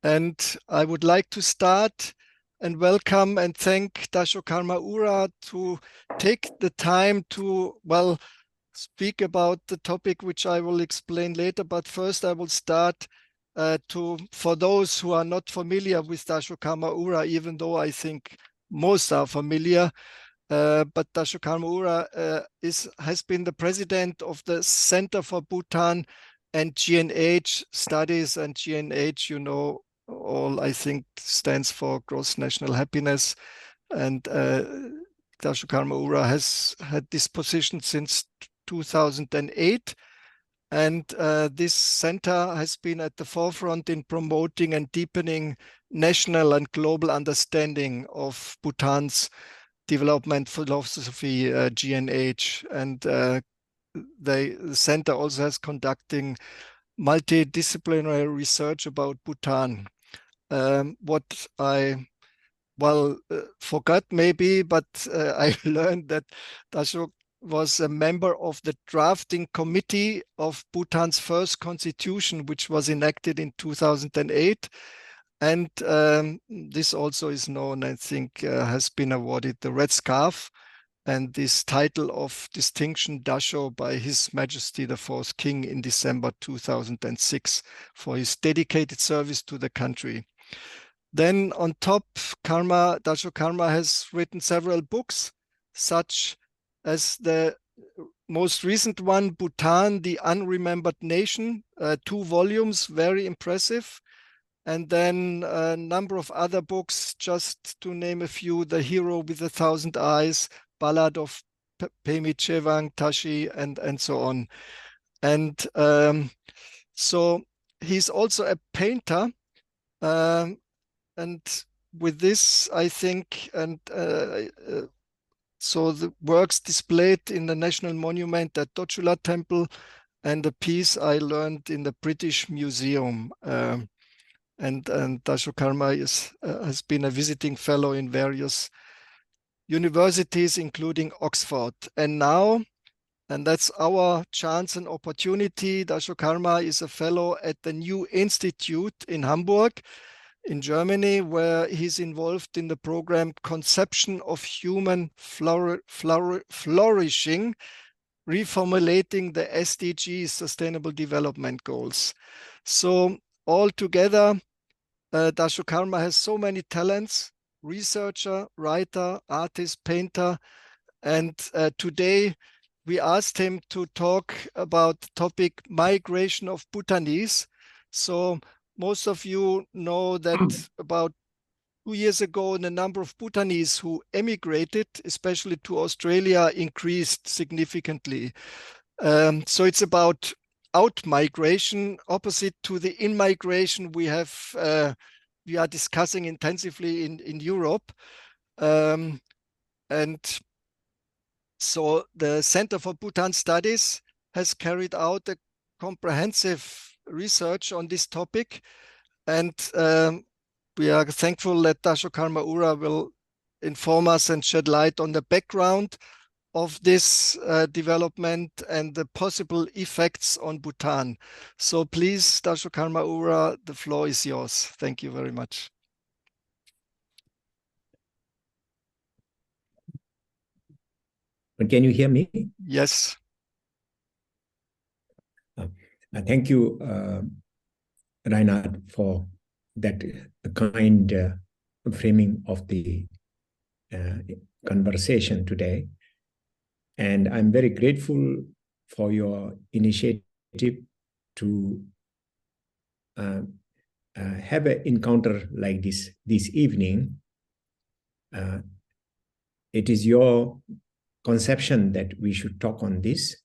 And I would like to start and welcome and thank Dasho Karma Ura to take the time to, well, speak about the topic which I will explain later. But first I will start for those who are not familiar with Dasho Karma Ura, even though I think most are familiar, but Dasho Karma Ura has been the president of the Center for Bhutan and GNH Studies, and GNH, you know, all I think stands for gross national happiness. And Dasho Karma Ura has had this position since 2008. And this center has been at the forefront in promoting and deepening national and global understanding of Bhutan's development philosophy, GNH. And the center also has conducting multidisciplinary research about Bhutan. What I forgot maybe, but I learned that Dasho was a member of the Drafting Committee of Bhutan's first constitution, which was enacted in 2008. And this also is known, I think, has been awarded the Red Scarf and this title of distinction Dasho by His Majesty the Fourth King in December 2006 for his dedicated service to the country. Then on top, Dasho Karma has written several books, such as the most recent one, Bhutan, the Unremembered Nation, 2 volumes, very impressive. And then a number of other books, just to name a few, The Hero with 1,000 Eyes, Ballad of Pemi, Tshewang, Tashi, and so on. And so he's also a painter. And with this, I think, and so the works displayed in the National Monument at Dochula Temple and a piece I learned in the British Museum. And Dasho Karma has been a visiting fellow in various universities, including Oxford. And now, and that's our chance and opportunity, Dasho Karma is a fellow at the New Institute in Hamburg, in Germany, where he's involved in the program Conception of Human Flourishing, reformulating the SDGs, Sustainable Development Goals. So altogether, Dasho Karma has so many talents: researcher, writer, artist, painter. And today we asked him to talk about the topic migration of Bhutanese. So most of you know that about 2 years ago, the number of Bhutanese who emigrated, especially to Australia, increased significantly. So it's about out-migration, opposite to the in-migration we are discussing intensively in Europe. And so the Center for Bhutan Studies has carried out a comprehensive research on this topic. And we are thankful that Dasho Karma Ura will inform us and shed light on the background of this development and the possible effects on Bhutan. So please, Dasho Karma Ura, the floor is yours. Thank you very much. Can you hear me? Yes. Thank you, Reinhard, for that kind framing of the conversation today. And I'm very grateful for your initiative to have an encounter like this evening. It is your conception that we should talk on this,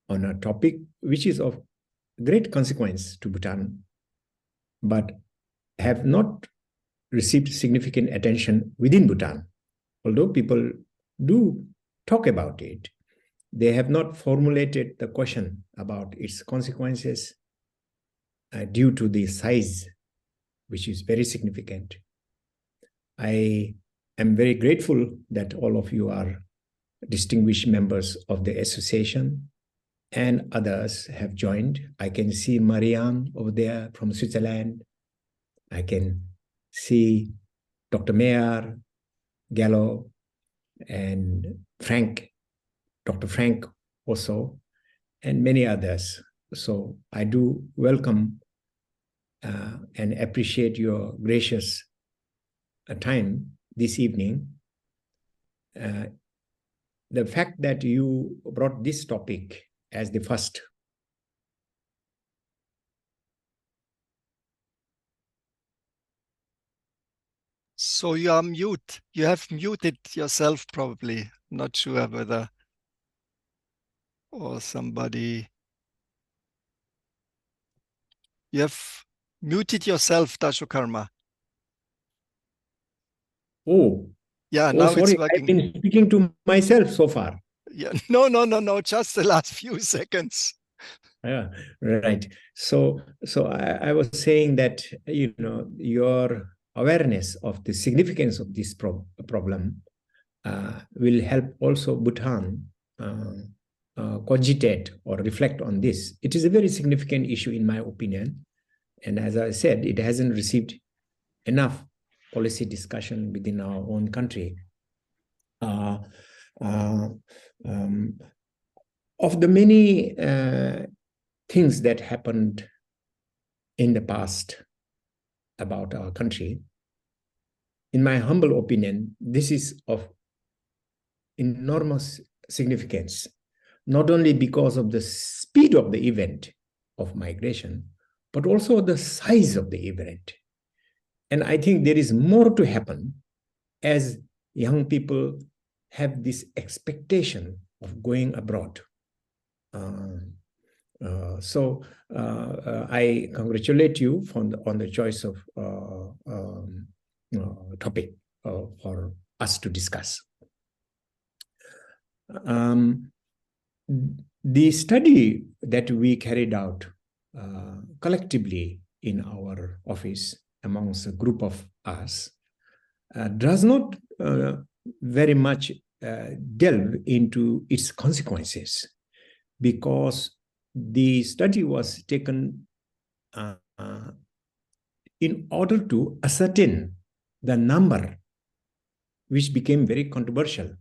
on a topic which is of great consequence to Bhutan, but have not received significant attention within Bhutan. Although people do talk about it, they have not formulated the question about its consequences due to the size, which is very significant. I am very grateful that all of you are distinguished members of the association and others have joined. I can see Marianne over there from Switzerland. I can see Dr. Mayer, Gallo, and Frank, Dr. Frank also, and many others. So I do welcome and appreciate your gracious time this evening. The fact that you brought this topic as the first. So you are mute. You have muted yourself probably. Not sure whether or somebody. You have muted yourself, Dasho Karma. Oh, yeah, oh, now it's sorry. I've working. been speaking to myself so far. Yeah, no, just the last few seconds. Yeah, right. So I was saying that, your awareness of the significance of this problem will help also Bhutan cogitate or reflect on this. It is a very significant issue, in my opinion. And as I said, it hasn't received enough policy discussion within our own country. Of the many things that happened in the past about our country, in my humble opinion, this is of enormous significance, not only because of the speed of the event of migration, but also the size of the event. And I think there is more to happen as young people have this expectation of going abroad. So I congratulate you on the choice of topic for us to discuss. The study that we carried out collectively in our office amongst a group of us does not very much delve into its consequences, because the study was taken in order to ascertain the number, which became very controversial,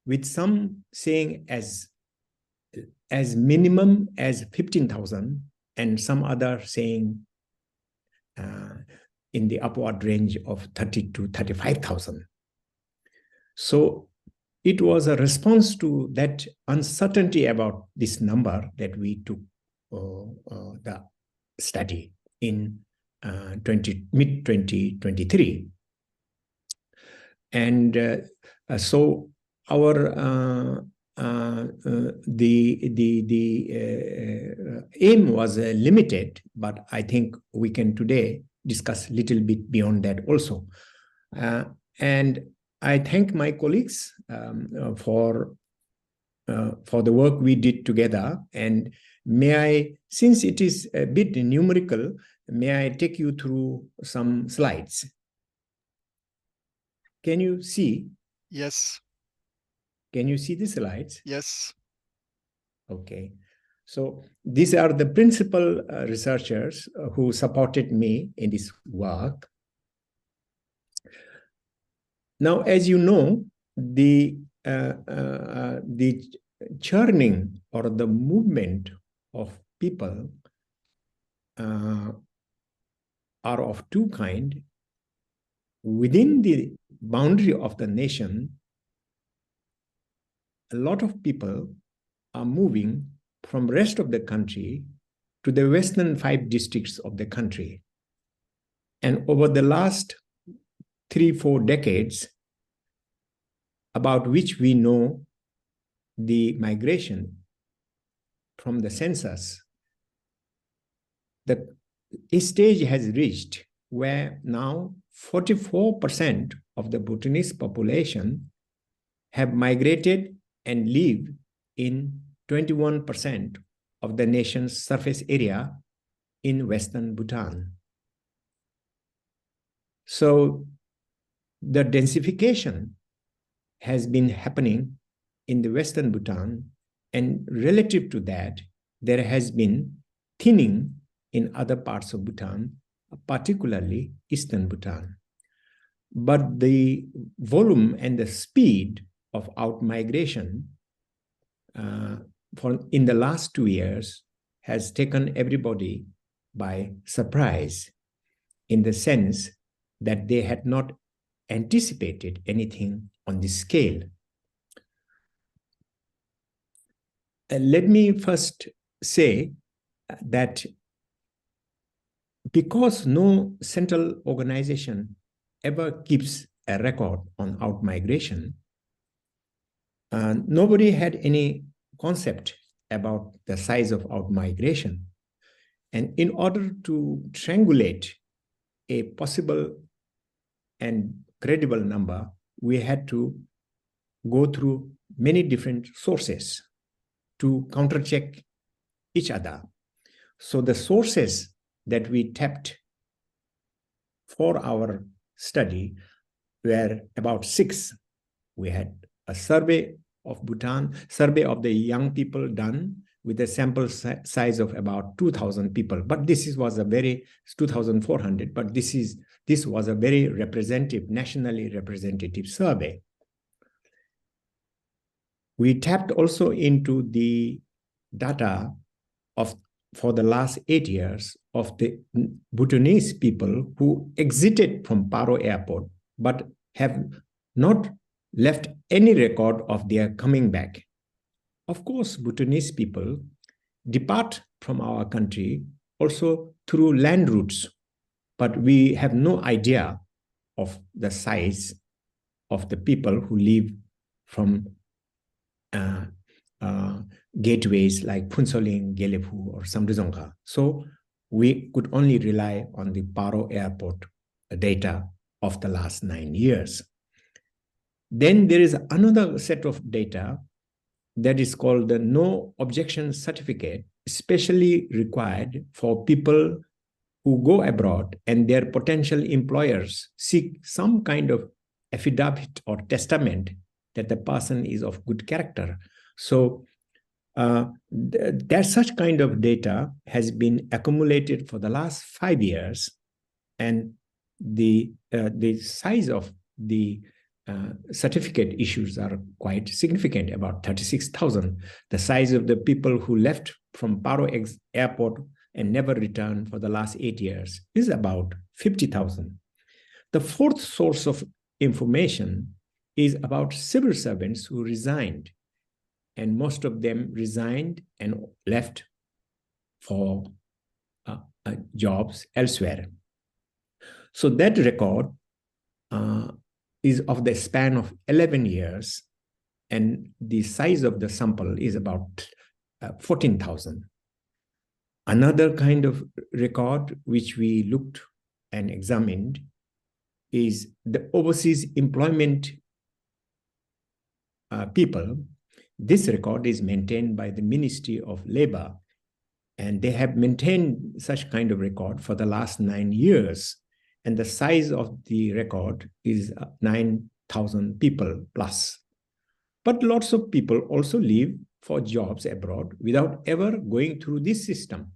with some saying as minimum as 15,000 and some other saying in the upward range of 30 to 35,000. So it was a response to that uncertainty about this number that we took the study in mid-2023. And so our aim was limited, but I think we can today discuss a little bit beyond that also. And I thank my colleagues for the work we did together. And may I, since it is a bit numerical, may I take you through some slides? Can you see? Yes. Can you see the slides? Yes. Okay. So these are the principal researchers who supported me in this work. Now, as you know, the churning or the movement of people are of two kinds. Within the boundary of the nation, a lot of people are moving from rest of the country to the western 5 districts of the country. And over the last 3-4 decades, about which we know the migration from the census, the stage has reached where now 44% of the Bhutanese population have migrated and live in 21% of the nation's surface area in Western Bhutan. So the densification has been happening in the Western Bhutan And relative to that, there has been thinning in other parts of Bhutan, particularly eastern Bhutan. But the volume and the speed of outmigration in the last 2 years has taken everybody by surprise, in the sense that they had not anticipated anything on this scale. Let me first say that because no central organization ever keeps a record on outmigration, nobody had any concept about the size of outmigration. And in order to triangulate a possible and credible number, we had to go through many different sources to countercheck each other. So the sources that we tapped for our study were about 6. We had a survey of Bhutan, survey of the young people done with a sample size of about 2,000 people. But this was a very 2,400. But this was a very representative, nationally representative survey. We tapped also into the data for the last 8 years of the Bhutanese people who exited from Paro Airport, but have not left any record of their coming back. Of course, Bhutanese people depart from our country also through land routes, but we have no idea of the size of the people who leave from gateways like Phunsoling, Gyelephu, or Samduzongkha. So we could only rely on the Paro Airport data of the last 9 years. Then there is another set of data that is called the No Objection Certificate, especially required for people who go abroad and their potential employers seek some kind of affidavit or testament that the person is of good character. So that such kind of data has been accumulated for the last 5 years, and the size of the certificate issues are quite significant, about 36,000. The size of the people who left from Paro Airport and never returned for the last 8 years is about 50,000. The fourth source of information is about civil servants who resigned, and most of them resigned and left for jobs elsewhere. So that record is of the span of 11 years, and the size of the sample is about 14,000. Another kind of record which we looked and examined is the overseas employment people. This record is maintained by the Ministry of Labor, and they have maintained such kind of record for the last 9 years. And the size of the record is 9,000 people plus. But lots of people also leave for jobs abroad without ever going through this system.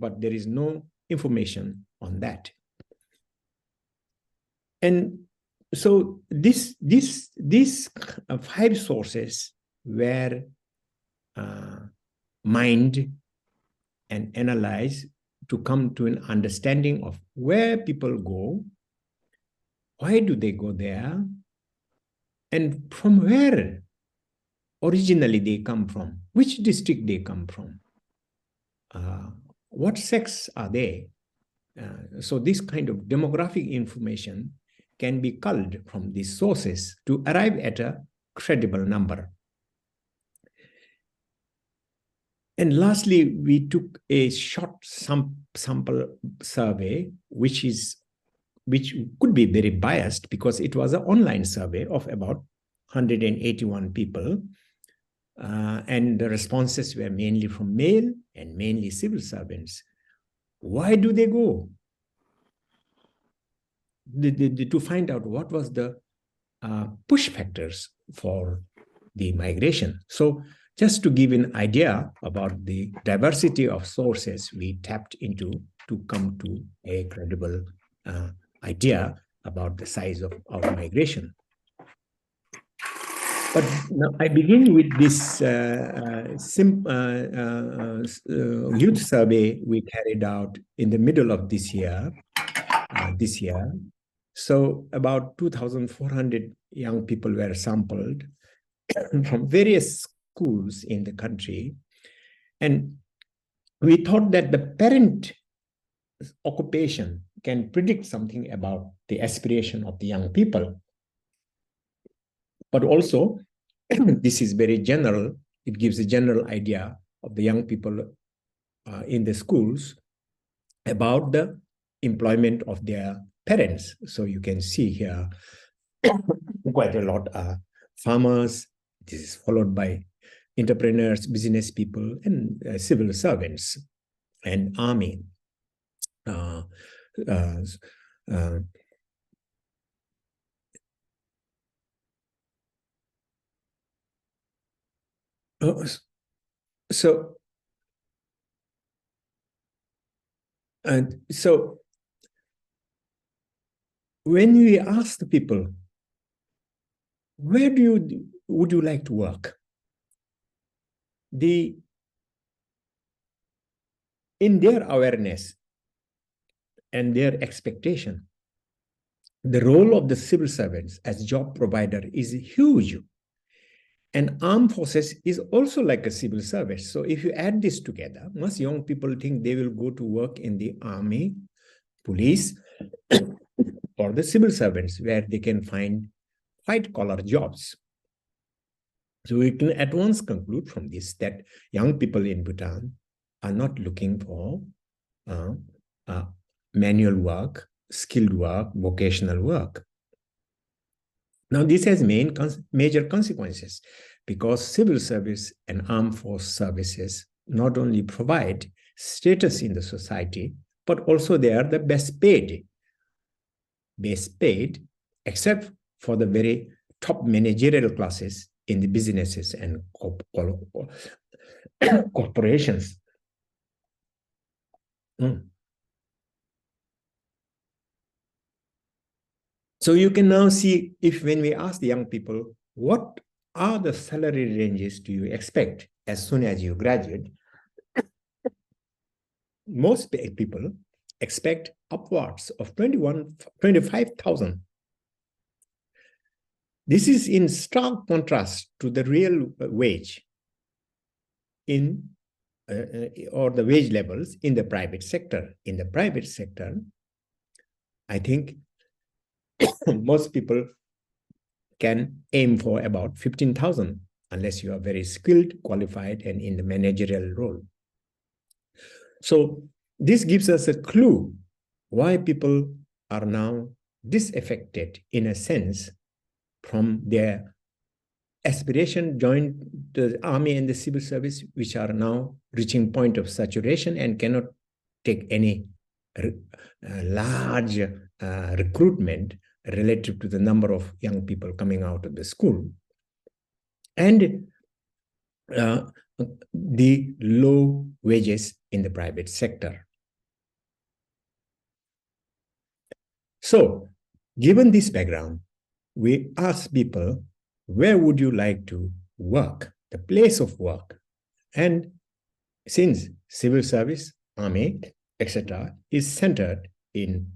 But there is no information on that. And so these 5 sources were mined and analyzed to come to an understanding of where people go, why do they go there, and from where originally they come from, which district they come from, what sex are they. So this kind of demographic information can be culled from these sources to arrive at a credible number. And lastly, we took a short sample survey, which could be very biased because it was an online survey of about 181 people. And the responses were mainly from male and mainly civil servants. Why do they go? To find out what was the push factors for the migration. So just to give an idea about the diversity of sources we tapped into to come to a credible idea about the size of our migration. But now I begin with this youth survey we carried out in the middle of this year. So about 2,400 young people were sampled from various schools in the country. And we thought that the parent occupation can predict something about the aspiration of the young people. But also, this is very general. It gives a general idea of the young people in the schools about the employment of their parents. So you can see here quite a lot are farmers. This is followed by entrepreneurs, business people, and civil servants and army. So when we ask the people, where would you like to work? In their awareness and their expectation, the role of the civil servants as job provider is huge. And armed forces is also like a civil service. So if you add this together, most young people think they will go to work in the army, police, or the civil servants where they can find white-collar jobs. So we can at once conclude from this that young people in Bhutan are not looking for manual work, skilled work, vocational work. Now, this has major consequences because civil service and armed force services not only provide status in the society, but also they are the best paid, except for the very top managerial classes in the businesses and corporations. So you can now see if when we ask the young people, what are the salary ranges do you expect as soon as you graduate? Most people expect upwards of 25,000. This is in stark contrast to the real wage or the wage levels in the private sector. In the private sector, I think most people can aim for about 15,000 unless you are very skilled, qualified, and in the managerial role. So this gives us a clue why people are now disaffected in a sense from their aspiration join the army and the civil service, which are now reaching point of saturation and cannot take any large recruitment relative to the number of young people coming out of the school. And the low wages in the private sector. So, given this background, we ask people, where would you like to work, the place of work? And since civil service, army, etc., is centered in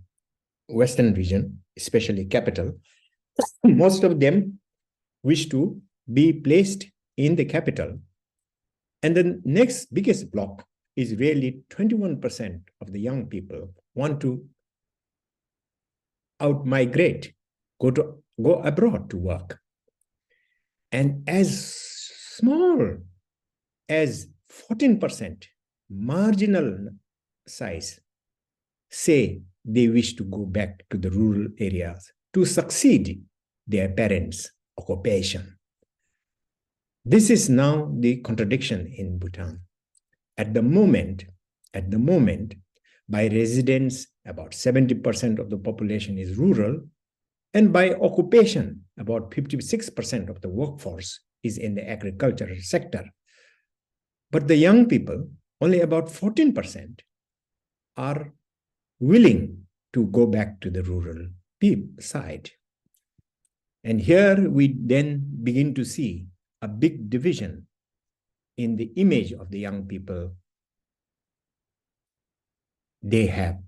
Western region, especially capital, most of them wish to be placed in the capital. And the next biggest block is really 21% of the young people want to out-migrate, go abroad to work. And as small as 14%, marginal size, say they wish to go back to the rural areas to succeed their parents' occupation. This is now the contradiction in Bhutan. At the moment, by residents, about 70% of the population is rural, and by occupation, about 56% of the workforce is in the agricultural sector. But the young people, only about 14% are willing to go back to the rural side. And here we then begin to see a big division in the image of the young people they have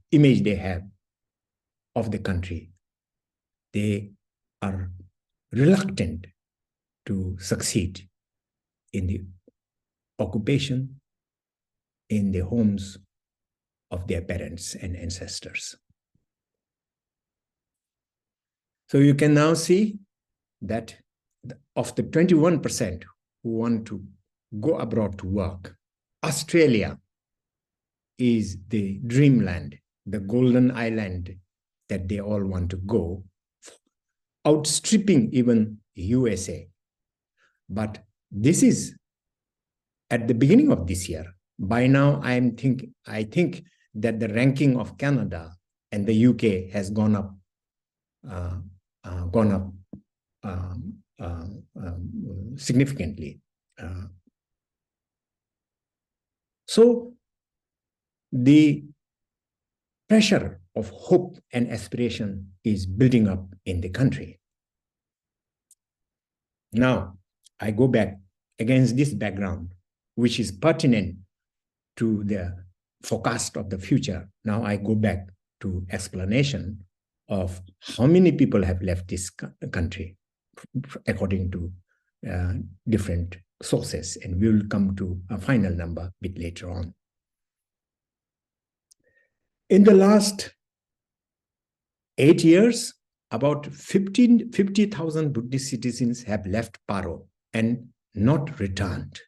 of the country. They are reluctant to succeed in the occupation, in the homes of their parents and ancestors. So you can now see that of the 21% who want to go abroad to work, Australia is the dreamland, the golden island that they all want to go, outstripping even USA. But this is at the beginning of this year. By now, I think that the ranking of Canada and the UK has gone up significantly. So the pressure of hope and aspiration is building up in the country. Now, I go back against this background, which is pertinent to the forecast of the future. Now I go back to explanation of how many people have left this country according to different sources, and we will come to a final number a bit later on. In the last 8 years, about 50,000 Buddhist citizens have left Paro and not returned.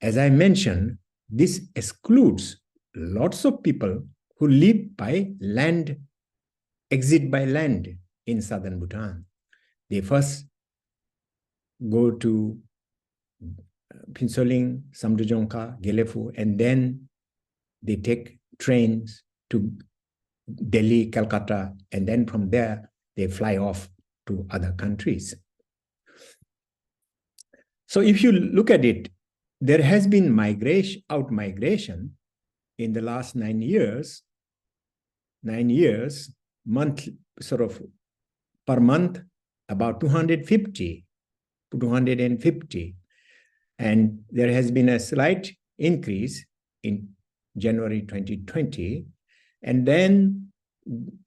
As I mentioned, this excludes lots of people who live by land, exit by land in southern Bhutan. They first go to Pinsoling, Samdujongka, Gelefu, and then they take trains to Delhi, Calcutta, and then from there they fly off to other countries. So if you look at it, there has been out-migration in the last 9 years, month, sort of per month, about 250. And there has been a slight increase in January 2020. And then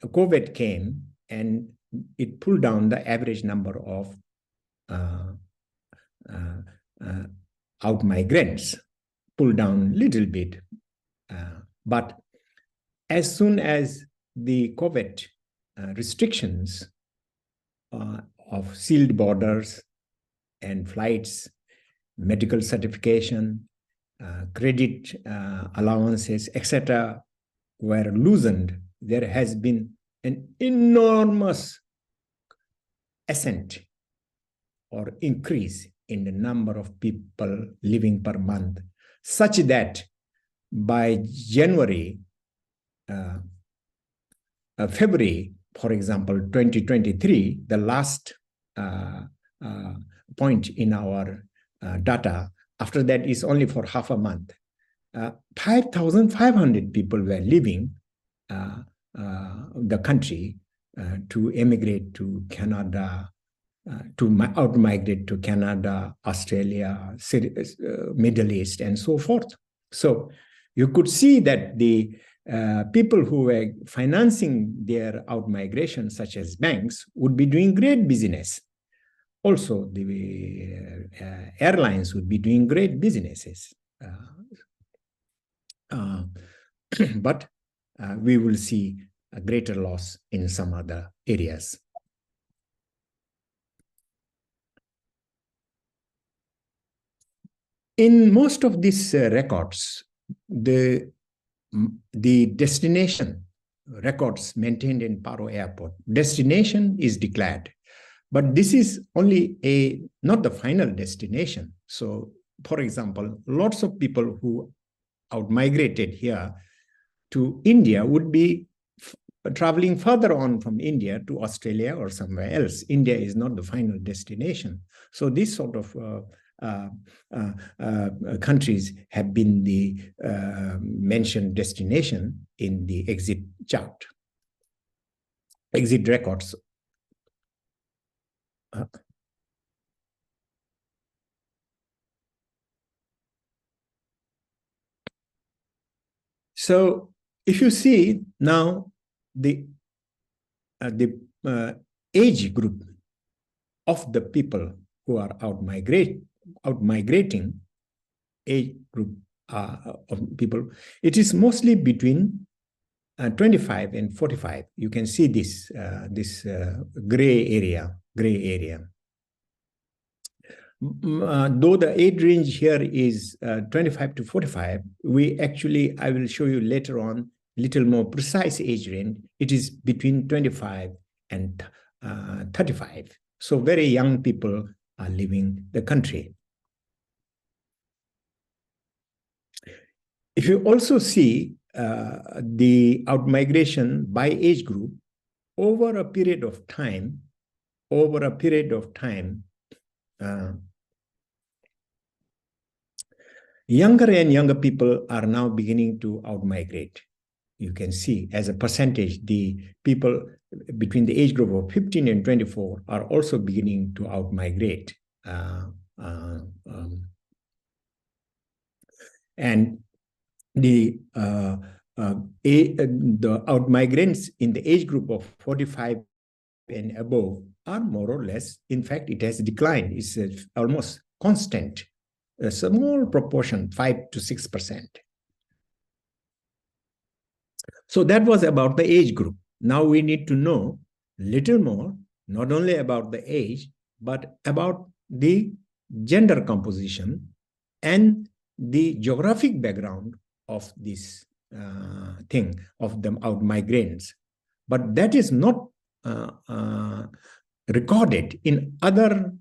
COVID came and it pulled down the average number of out migrants, pulled down a little bit. But as soon as the COVID restrictions of sealed borders and flights, medical certification, credit allowances, etc., were loosened, there has been an enormous ascent or increase in the number of people living per month, such that by February, for example, 2023, the last point in our data, after that is only for half a month, 5,500 people were leaving the country to emigrate to Canada, to out-migrate to Canada, Australia, Middle East, and so forth. So you could see that the people who were financing their out-migration, such as banks, would be doing great business. Also, the airlines would be doing great businesses. But we will see a greater loss in some other areas. In most of these records, the destination records maintained in Paro Airport, destination is declared. But this is only not the final destination. So, for example, lots of people who out-migrated here to India would be traveling further on from India to Australia or somewhere else. India is not the final destination. So this sort of countries have been the mentioned destination in the exit chart, exit records. So if you see now the age group of the people who are out migrating, age group of people, it is mostly between 25 and 45. You can see this gray area. Though the age range here is 25 to 45, I will show you later on little more precise age range. It is between 25 and 35. So very young people are leaving the country. If you also see the outmigration by age group over a period of time, younger and younger people are now beginning to outmigrate. You can see as a percentage, the people between the age group of 15 and 24 are also beginning to outmigrate. And the outmigrants in the age group of 45 and above are more or less, in fact, it has declined. It's almost constant. A small proportion, 5 to 6%. So that was about the age group. Now we need to know a little more, not only about the age, but about the gender composition and the geographic background of this thing, of the outmigrants. But that is not recorded in other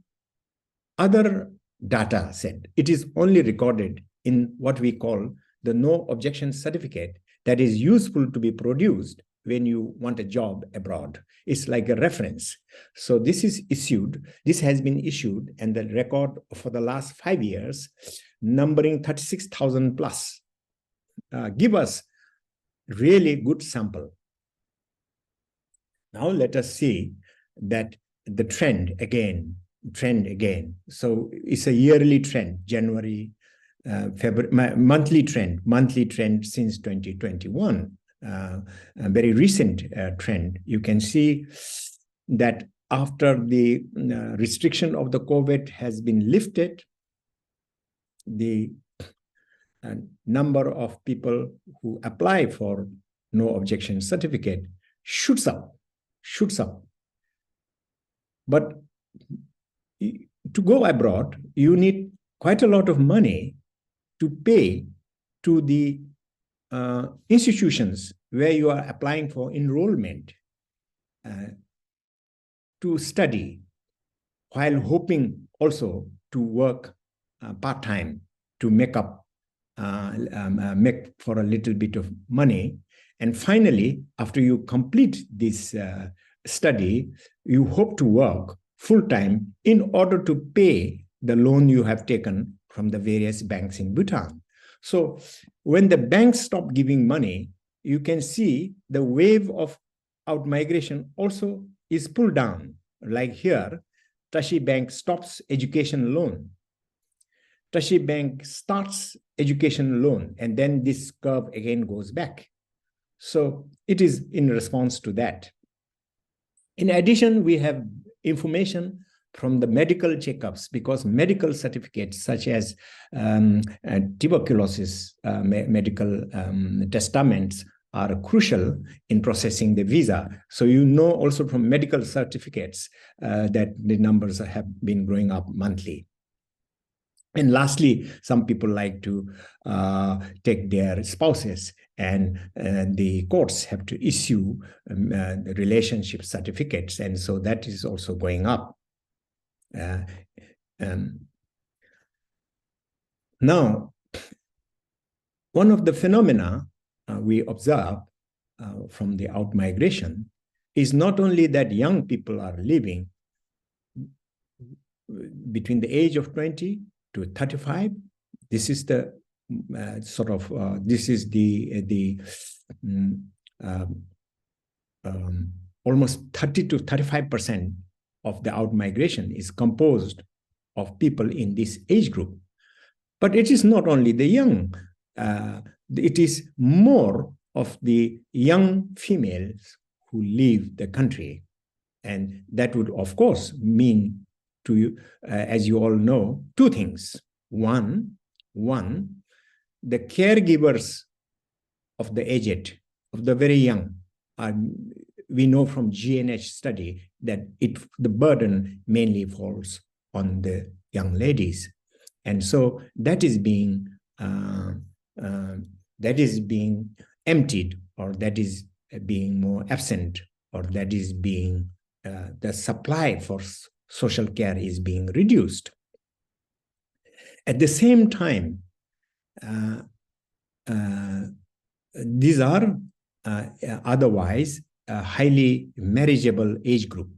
data set. It is only recorded in what we call the no objection certificate that is useful to be produced when you want a job abroad. It's like a reference. So this is issued, this has been issued, and the record for the last 5 years, numbering 36,000 plus, give us really good sample. Now let us see that the trend again. So it's a yearly trend, January, February, monthly trend since 2021, a very recent trend. You can see that after the restriction of the COVID has been lifted, the number of people who apply for no objection certificate shoots up. But to go abroad, you need quite a lot of money to pay to the institutions where you are applying for enrollment to study, while hoping also to work part-time to make for a little bit of money. And finally, after you complete this study, you hope to work full-time in order to pay the loan you have taken from the various banks in Bhutan. So when the banks stop giving money, you can see the wave of outmigration also is pulled down. Like here, Tashi Bank stops education loan. Tashi Bank starts education loan, and then this curve again goes back. So it is in response to that. In addition, we have information from the medical checkups, because medical certificates such as tuberculosis medical testaments are crucial in processing the visa. So you know also from medical certificates that the numbers have been growing up monthly. And lastly, some people like to take their spouses, and the courts have to issue the relationship certificates. And so that is also going up. Now, one of the phenomena we observe from the outmigration is not only that young people are leaving between the age of 20 to 35. This is the this is the almost 30 to 35% of the outmigration is composed of people in this age group. But it is not only the young, it is more of the young females who leave the country. And that would, of course, mean to you, as you all know, two things. One, the caregivers of the aged, of the very young, we know from GNH study that the burden mainly falls on the young ladies. And so that is being emptied, or that is being more absent, or that is being the supply for social care is being reduced. At the same time, these are otherwise a highly marriageable age group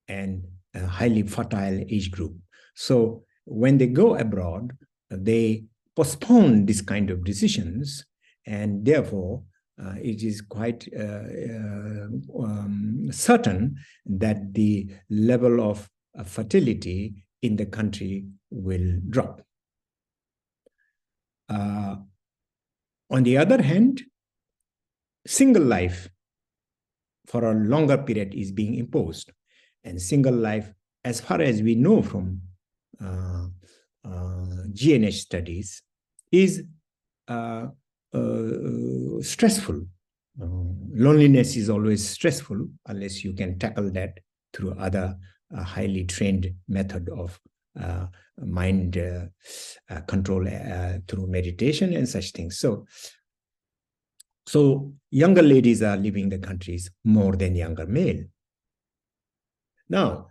and a highly fertile age group. So when they go abroad, they postpone this kind of decisions, and therefore it is quite certain that the level of fertility in the country will drop. On the other hand, single life for a longer period is being imposed. And single life, as far as we know from GNH studies, is stressful. Loneliness is always stressful unless you can tackle that through other highly trained method of mind control through meditation and such things. So younger ladies are leaving the countries more than younger male. Now,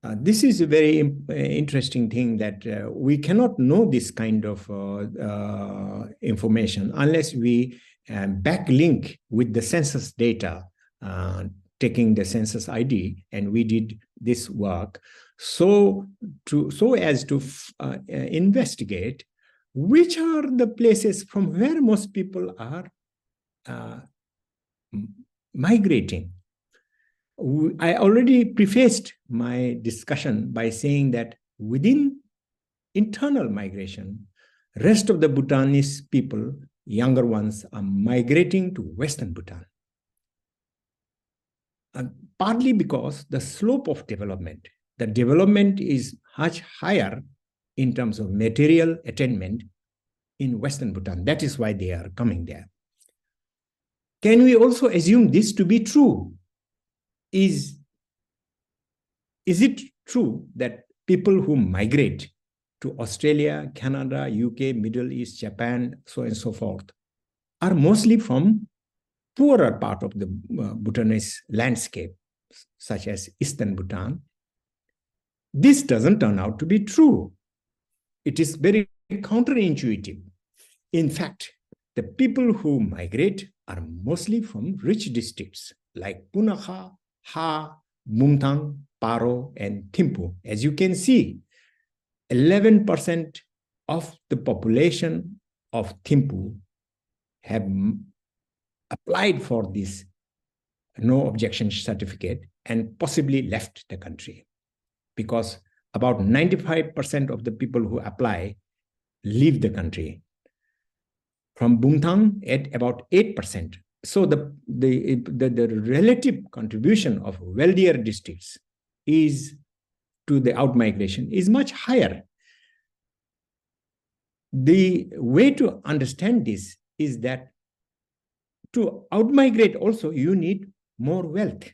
this is a very interesting thing that we cannot know this kind of information unless we backlink with the census data, taking the census ID, and we did this work so as to investigate which are the places from where most people are migrating. I already prefaced my discussion by saying that within internal migration, rest of the Bhutanese people, younger ones, are migrating to Western Bhutan. Partly because the slope of development, the development is much higher in terms of material attainment in Western Bhutan. That is why they are coming there. Can we also assume this to be true? Is it true that people who migrate to Australia, Canada, UK, Middle East, Japan, so on and so forth, are mostly from poorer part of the Bhutanese landscape, such as Eastern Bhutan? This doesn't turn out to be true. It is very counterintuitive. In fact, the people who migrate are mostly from rich districts like Punakha, Ha, Bumthang, Paro, and Thimphu. As you can see, 11% of the population of Thimphu have applied for this no objection certificate and possibly left the country, because about 95% of the people who apply leave the country. From Bumthang, at about 8%. So the relative contribution of wealthier districts is to the outmigration is much higher. The way to understand this is that to outmigrate also, you need more wealth.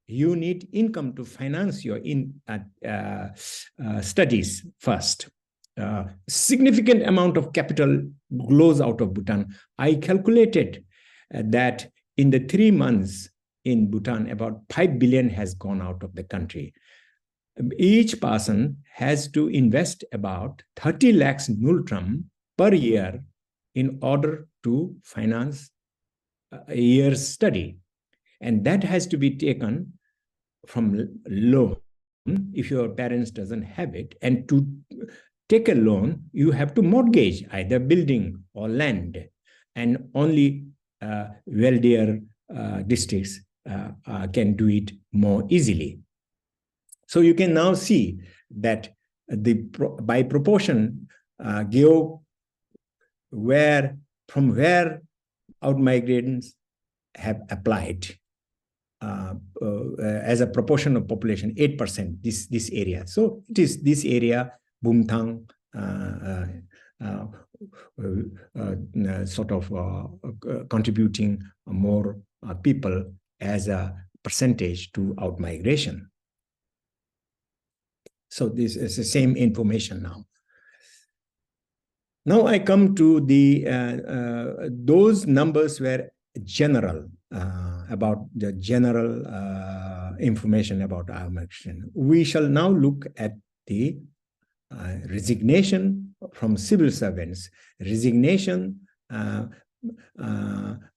You need income to finance your studies first. Significant amount of capital flows out of Bhutan. I calculated that in the 3 months in Bhutan, about 5 billion has gone out of the country. Each person has to invest about 30 lakhs nultram per year in order to finance a year's study. And that has to be taken from loan if your parents doesn't have it. And to take a loan, you have to mortgage either building or land, and only wealthier districts can do it more easily. So you can now see that by proportion, from where outmigrants have applied as a proportion of population, 8%, this area. So it is this area, Bumthang, sort of contributing more people as a percentage to outmigration. So this is the same information now. Now I come to the those numbers were general, about the general information about outmigration. We shall now look at the resignation from civil servants. Resignation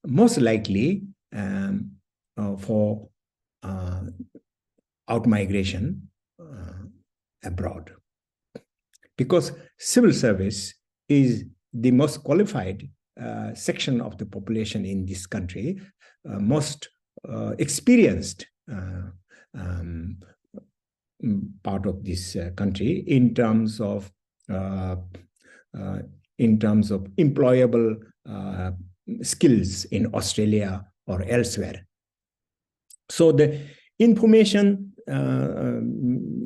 most likely for outmigration abroad, because civil service is the most qualified section of the population in this country, most experienced part of this country in terms of employable skills in Australia or elsewhere. So the information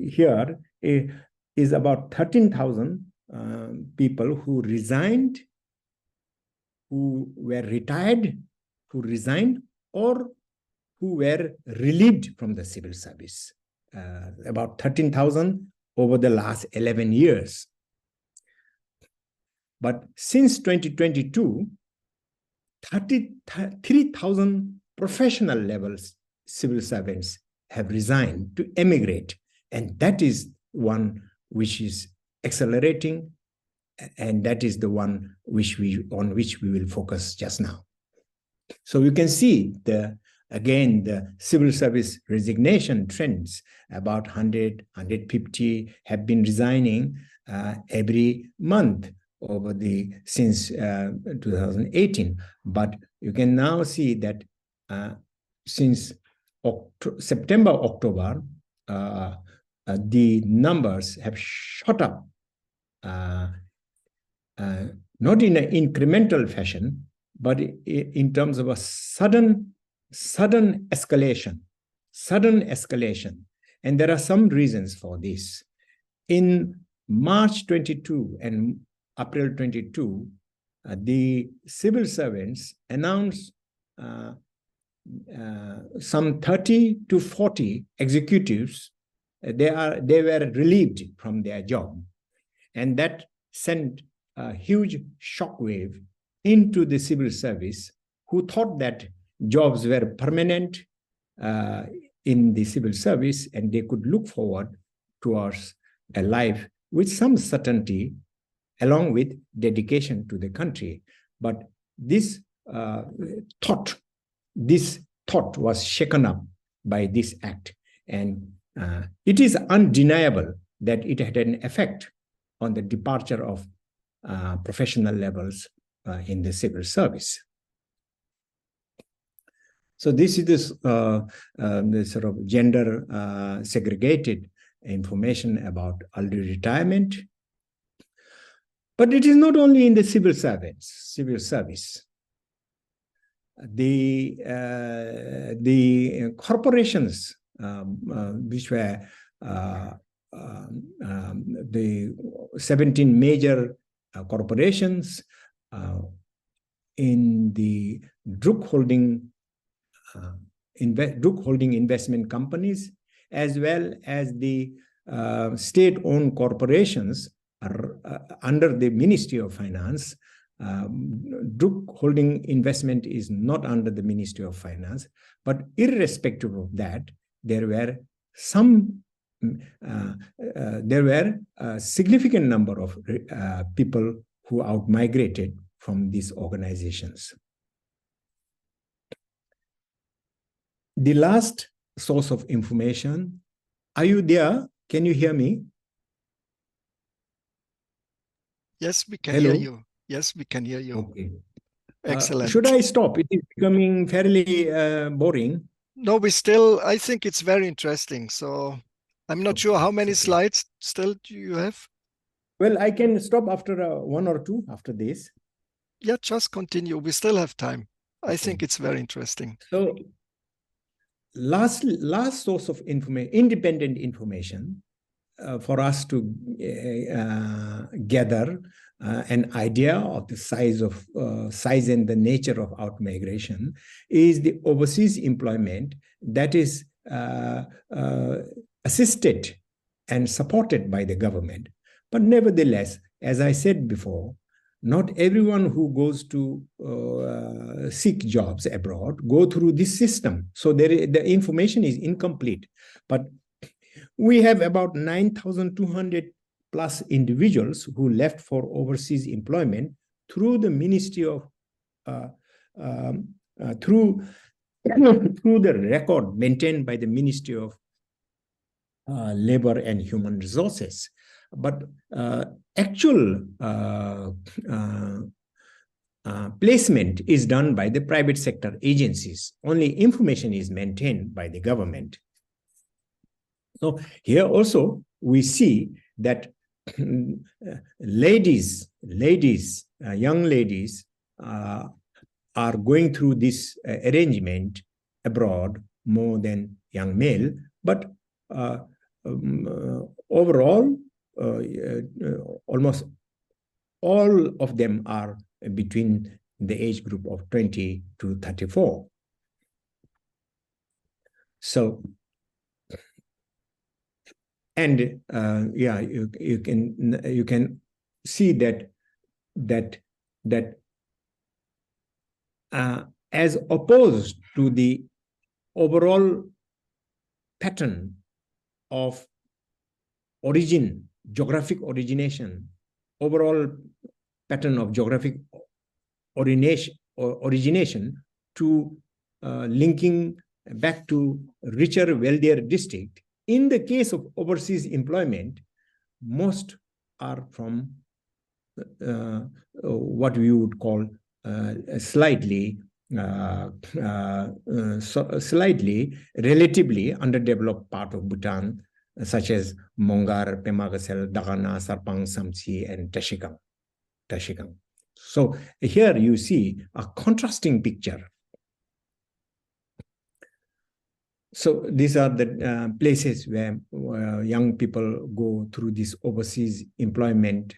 here is about 13,000 people who resigned, who were retired, who resigned, or who were relieved from the civil service. About 13,000 over the last 11 years. But since 2022, 33,000 professional levels civil servants have resigned to emigrate. And that is one which is accelerating, and that is the one on which we will focus just now. So you can see again the civil service resignation trends. About 100, 150 have been resigning every month since 2018. But you can now see that since September, October, the numbers have shot up, not in an incremental fashion, but in terms of a sudden escalation. And there are some reasons for this. In March 22 and April 22, the civil servants announced some 30 to 40 executives, they were relieved from their job. And that sent a huge shockwave into the civil service, who thought that jobs were permanent in the civil service and they could look forward towards a life with some certainty along with dedication to the country. But this thought was shaken up by this act. And it is undeniable that it had an effect on the departure of professional levels in the civil service. So this is the sort of gender segregated information about early retirement. But it is not only in the civil service. The corporations, which were the 17 major corporations in the Druk holding investment companies, as well as the state-owned corporations under the Ministry of Finance. Druk holding investment is not under the Ministry of Finance, but irrespective of that, there were a significant number of people who outmigrated from these organizations. The last source of information, are you there? Can you hear me? Yes, we can hear Hello. you. Yes, we can hear you. Okay. Excellent. Should I stop? It is becoming fairly boring. No, I think it's very interesting. So I'm not sure how many Okay. slides still do you have? Well, I can stop after one or two after this. Yeah, just continue. We still have time. I Okay. think it's very interesting. So last source of independent information for us to gather an idea of the size and the nature of out-migration is the overseas employment that is assisted and supported by the government. But nevertheless, as I said before, not everyone who goes to seek jobs abroad go through this system. So the information is incomplete. But we have about 9,200 plus individuals who left for overseas employment through the Ministry of, through the record maintained by the Ministry of Labor and Human Resources. But actual placement is done by the private sector agencies. Only information is maintained by the government. So here also we see that young ladies are going through this arrangement abroad more than young male, but overall, almost all of them are between the age group of 20 to 34. So, and yeah, you can see that as opposed to the overall pattern of geographic origination, overall pattern of geographic origination to linking back to richer, wealthier district. In the case of overseas employment, most are from what we would call slightly relatively underdeveloped part of Bhutan, such as Mongar, Pemagasel, Dagana, Sarpang, Samchi, and Tashikang. So here you see a contrasting picture. So these are the places where young people go through this overseas employment,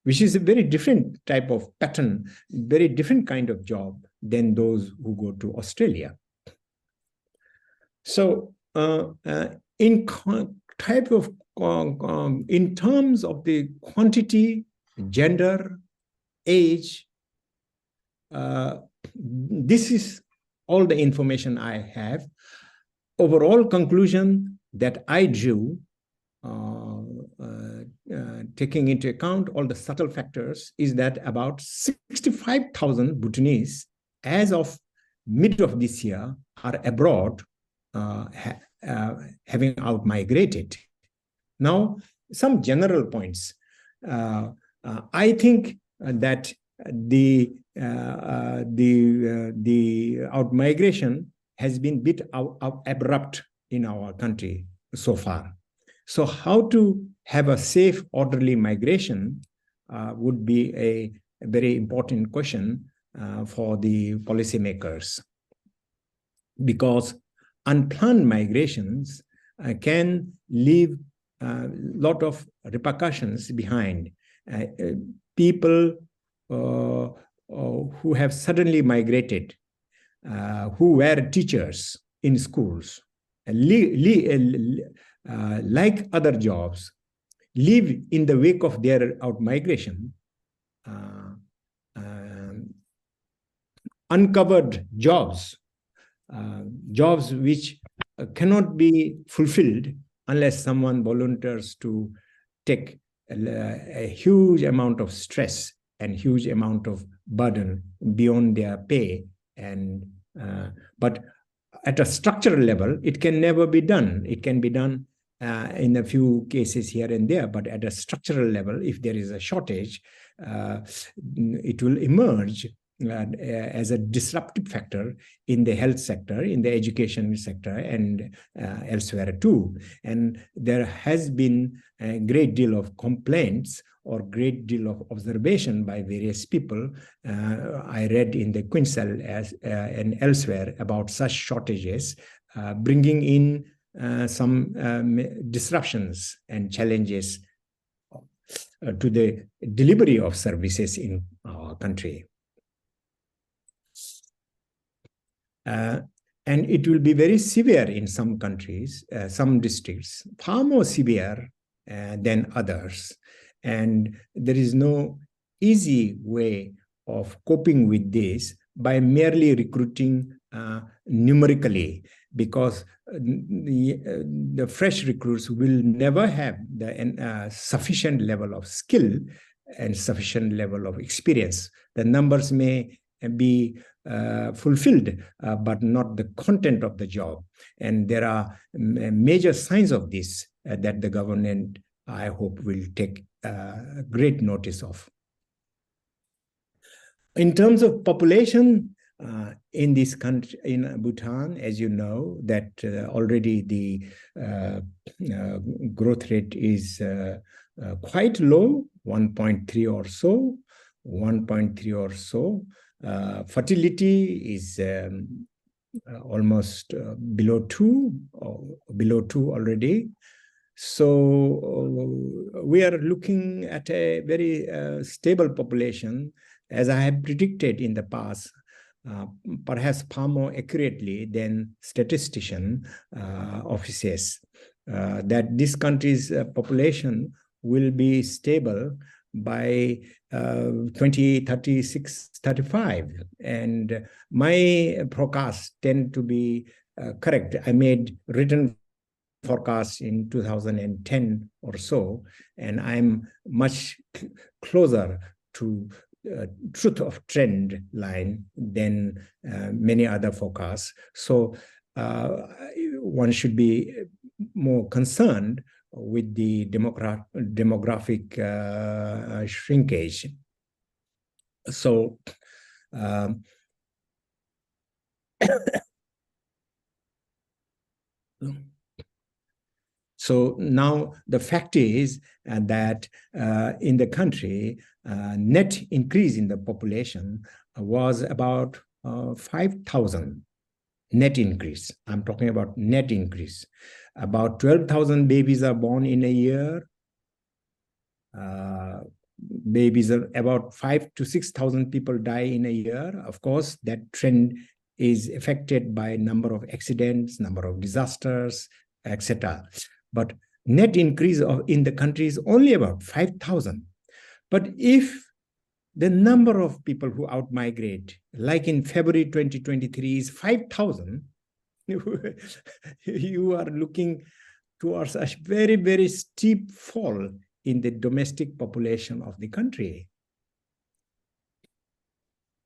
which is a very different type of pattern, very different kind of job than those who go to Australia. So in terms of the quantity, gender, age, this is all the information I have. Overall conclusion that I drew, taking into account all the subtle factors, is that about 65,000 Bhutanese, as of mid of this year, are abroad, having out-migrated. Now, some general points. I think that the out-migration has been a bit abrupt in our country so far. So how to have a safe, orderly migration would be a very important question for the policymakers, because unplanned migrations can leave a lot of repercussions behind. People who have suddenly migrated, who were teachers in schools, like other jobs, live in the wake of their out-migration, uncovered jobs, jobs which cannot be fulfilled unless someone volunteers to take a huge amount of stress and huge amount of burden beyond their pay. And but at a structural level, it can never be done. It can be done in a few cases here and there, but at a structural level, if there is a shortage, it will emerge as a disruptive factor in the health sector, in the education sector, and elsewhere too. And there has been a great deal of complaints or great deal of observation by various people. I read in the Quinsel and elsewhere about such shortages, bringing in some disruptions and challenges to the delivery of services in our country. And it will be very severe in some countries, some districts, far more severe than others. And there is no easy way of coping with this by merely recruiting numerically, because the fresh recruits will never have the sufficient level of skill and sufficient level of experience. The numbers may be fulfilled, but not the content of the job. And there are major signs of this that the government, I hope, will take great notice of. In terms of population, in this country, in Bhutan, as you know, that already the growth rate is quite low, 1.3 or so, 1.3 or so. Fertility is almost below 2, or below 2 already. So we are looking at a very stable population, as I have predicted in the past, perhaps far more accurately than statistician offices, that this country's population will be stable by 2036, 35. And my forecasts tend to be correct. I made written forecasts in 2010 or so, and I'm much closer to truth of trend line than many other forecasts. So one should be more concerned with the demographic shrinkage. So so now the fact is that in the country, net increase in the population was about 5,000 net increase. I'm talking about net increase. About 12,000 babies are born in a year. Babies are about 5,000 to 6,000 people die in a year. Of course, that trend is affected by number of accidents, number of disasters, etc. But net increase in the country is only about 5,000. But if the number of people who outmigrate, like in February 2023, is 5,000, you are looking towards a very, very steep fall in the domestic population of the country.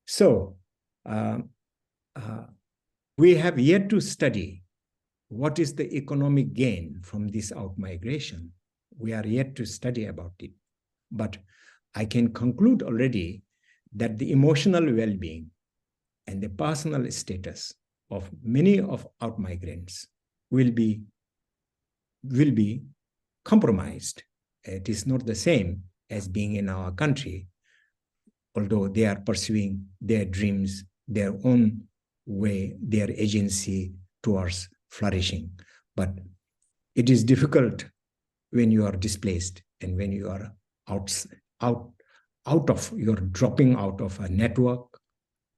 So we have yet to study what is the economic gain from this outmigration. We are yet to study about it. But I can conclude already that the emotional well-being and the personal status of many of outmigrants will be compromised. It is not the same as being in our country, although they are pursuing their dreams, their own way, their agency towards flourishing. But it is difficult when you are displaced and when you are you're dropping out of a network,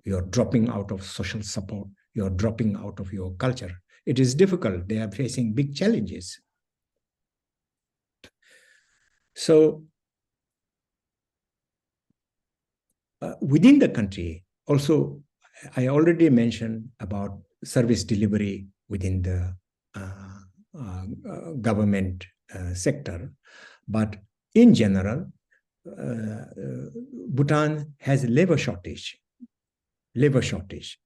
you're dropping out of social support, you're dropping out of your culture. It is difficult. They are facing big challenges. So within the country, also, I already mentioned about service delivery within the government sector. But in general, Bhutan has labor shortage. Labor shortage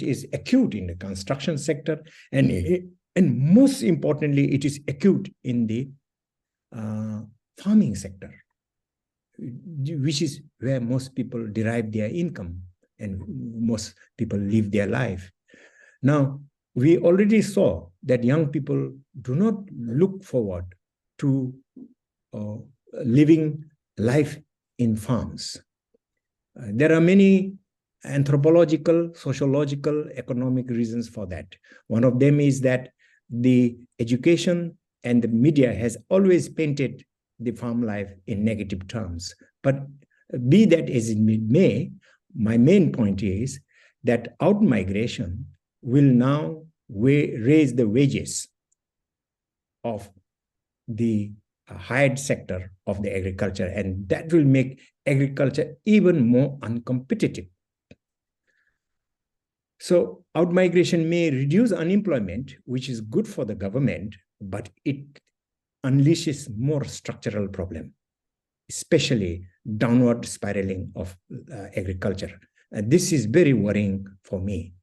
is acute in the construction sector and And most importantly, it is acute in the farming sector, which is where most people derive their income and most people live their life. Now, we already saw that young people do not look forward to living life in farms. There are many anthropological, sociological, economic reasons for that. One of them is that the education and the media has always painted the farm life in negative terms. But be that as it may, my main point is that out-migration will now raise the wages of the hired sector of the agriculture, and that will make agriculture even more uncompetitive. So out-migration may reduce unemployment, which is good for the government, but it unleashes more structural problem, especially downward spiraling of agriculture. This is very worrying for me.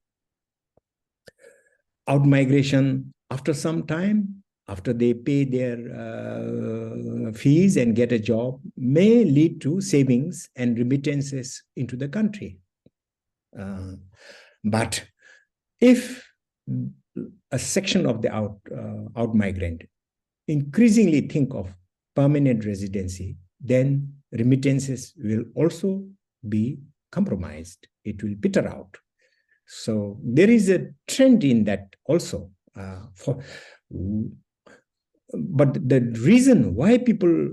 Out-migration, after some time, after they pay their fees and get a job, may lead to savings and remittances into the country. But if a section of the out-migrant increasingly think of permanent residency, then remittances will also be compromised. It will peter out. So there is a trend in that also. But the reason why people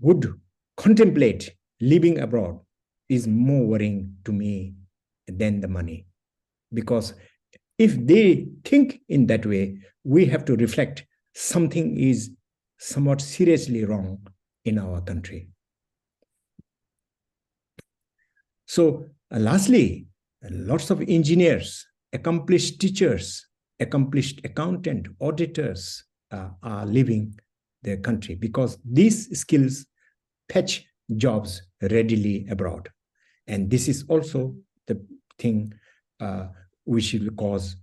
would contemplate living abroad is more worrying to me than the money. Because if they think in that way, we have to reflect something is somewhat seriously wrong in our country. So lastly, lots of engineers, accomplished teachers, accomplished accountant, auditors are leaving their country because these skills fetch jobs readily abroad. And this is also the thing which will cause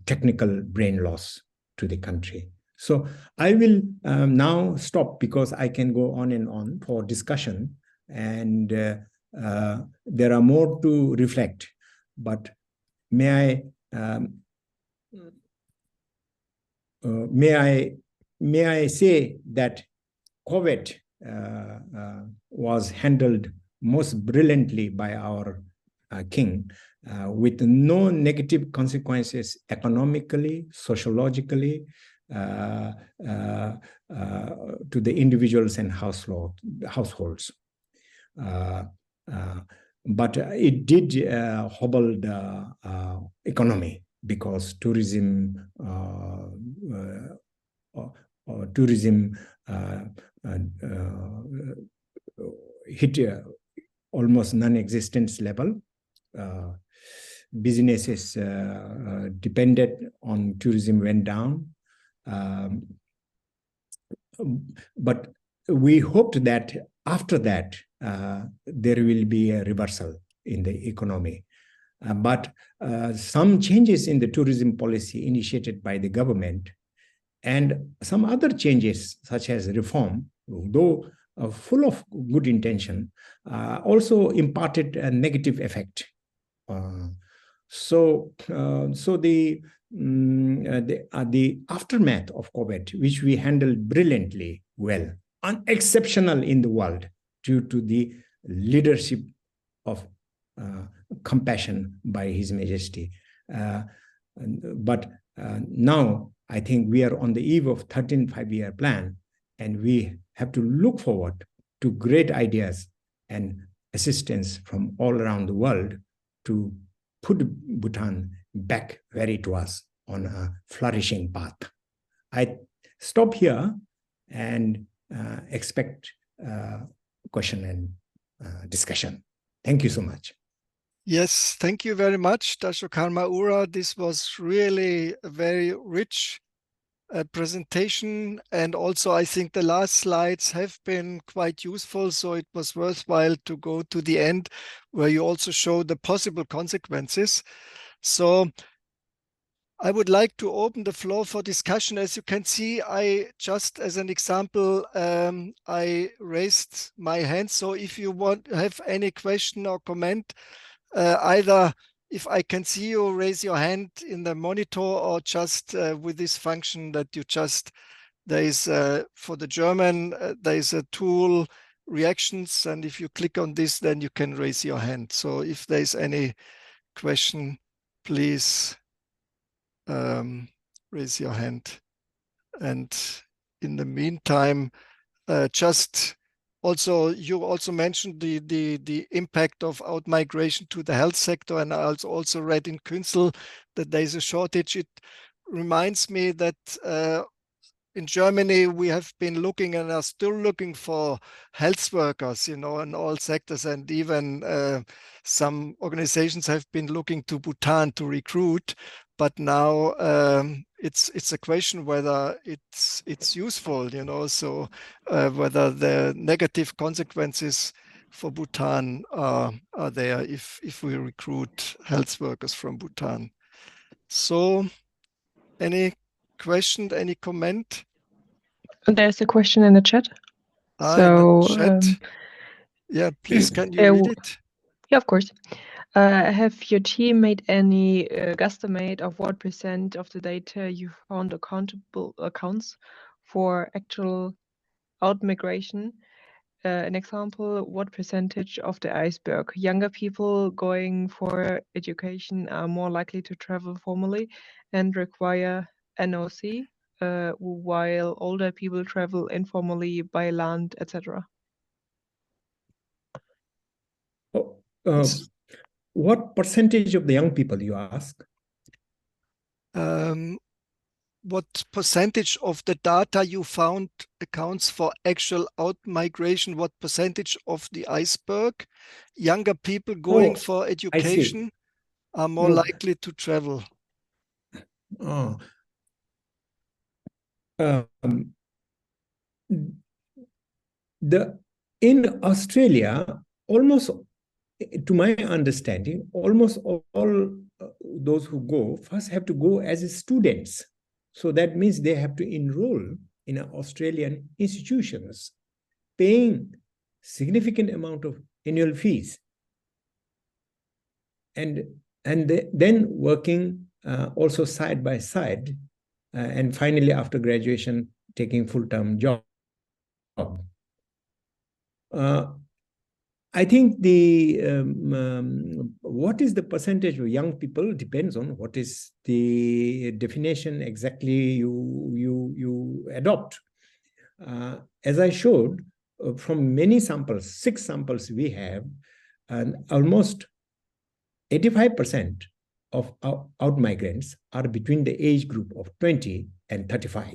technical brain loss to the country. So I will now stop because I can go on and on for discussion, and there are more to reflect. But may I say that COVID was handled most brilliantly by our king, with no negative consequences economically, sociologically, to the individuals and households. But it did hobble the economy because tourism hit almost non-existent level. Businesses depended on tourism went down. But we hoped that after that, there will be a reversal in the economy. But some changes in the tourism policy initiated by the government and some other changes, such as reform, though full of good intention, also imparted a negative effect. So the aftermath of COVID, which we handled brilliantly well, unexceptional in the world due to the leadership of compassion by His Majesty. But now I think we are on the eve of 13th five-year plan, and we have to look forward to great ideas and assistance from all around the world to put Bhutan back where it was, on a flourishing path. I stop here and expect question and discussion. Thank you so much. Yes, thank you very much, Dasho Karma Ura. This was really a very rich presentation, and also I think the last slides have been quite useful, so it was worthwhile to go to the end where you also show the possible consequences. So I would like to open the floor for discussion. As you can see, I just as an example, I raised my hand. So if you have any question or comment, either if I can see you, raise your hand in the monitor, or just with this function that you just, there is for the German, there is a tool, reactions, and if you click on this, then you can raise your hand. So if there's any question, please raise your hand. And in the meantime, just also, you also mentioned the impact of out-migration to the health sector, and I also read in Künzel that there's a shortage. It reminds me that in Germany, we have been looking and are still looking for health workers, in all sectors, and even some organizations have been looking to Bhutan to recruit. But now it's a question whether it's useful, so whether the negative consequences for Bhutan are there if we recruit health workers from Bhutan. So any question, any comment? There's a question in the chat. In the chat. Yeah, please, can you read it? Yeah, of course. Have your team made any guesstimate of what % of the data you found accounts for actual out-migration? An example, what % of the iceberg? Younger people going for education are more likely to travel formally and require NOC, while older people travel informally by land, etc. What percentage of the young people, you ask? What percentage of the data you found accounts for actual out-migration? What percentage of the iceberg? Younger people going for education are more likely to travel. In Australia, almost, to my understanding, almost all those who go first have to go as students. So that means they have to enroll in Australian institutions, paying significant amount of annual fees, and then working also side by side, and finally after graduation taking full-time job. I think what is the percentage of young people depends on what is the definition exactly you adopt. As I showed, from many samples, 6 samples we have, and almost 85% of out migrants are between the age group of 20 and 35.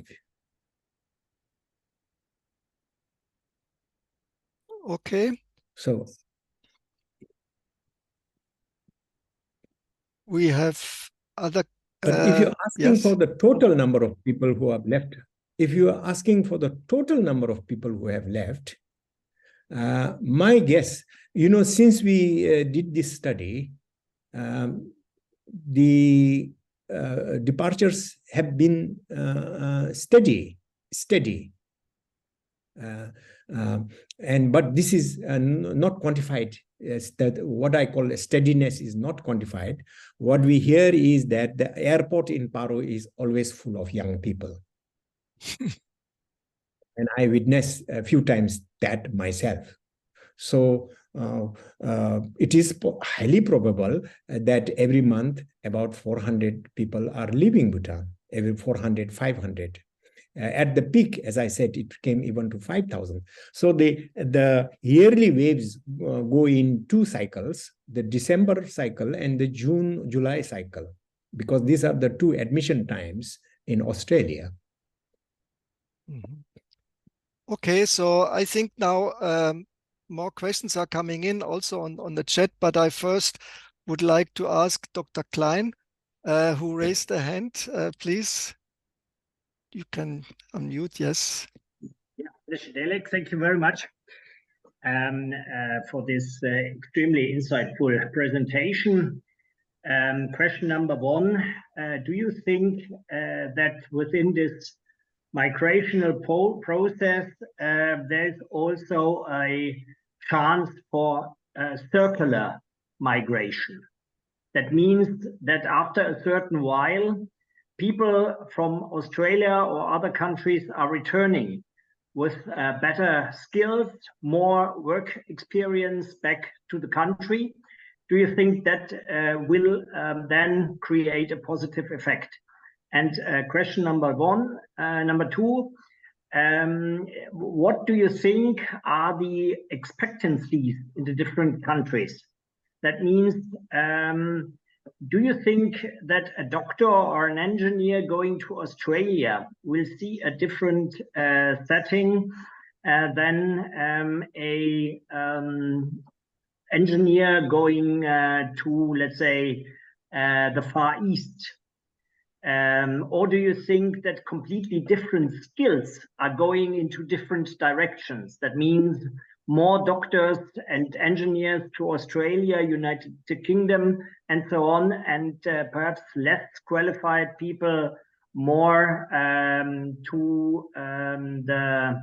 Okay. So we have other. But if you're asking for the total number of people who have left, if you are asking for the total number of people who have left, my guess, since we did this study, the departures have been steady. But this is not quantified. That what I call a steadiness is not quantified. What we hear is that the airport in Paro is always full of young people. And I witnessed a few times that myself. So it is highly probable that every month about 400 people are leaving Bhutan, every 400, 500. At the peak, as I said, it came even to 5,000. So the yearly waves go in 2 cycles, the December cycle and the June-July cycle, because these are the 2 admission times in Australia. Okay, so I think now more questions are coming in also on the chat, but I first would like to ask Dr. Klein, who raised a hand, please. You can unmute, yes. Yeah, thank you very much for this extremely insightful presentation. Question number one, do you think that within this migrational process, there's also a chance for circular migration? That means that after a certain while, people from Australia or other countries are returning with better skills, more work experience back to the country. Do you think that will then create a positive effect? And question number one. Number two, what do you think are the expectancies in the different countries? That means, do you think that a doctor or an engineer going to Australia will see a different setting than a engineer going to, let's say, the Far East? Or do you think that completely different skills are going into different directions? That means more doctors and engineers to Australia, United Kingdom, and so on, and perhaps less qualified people more to the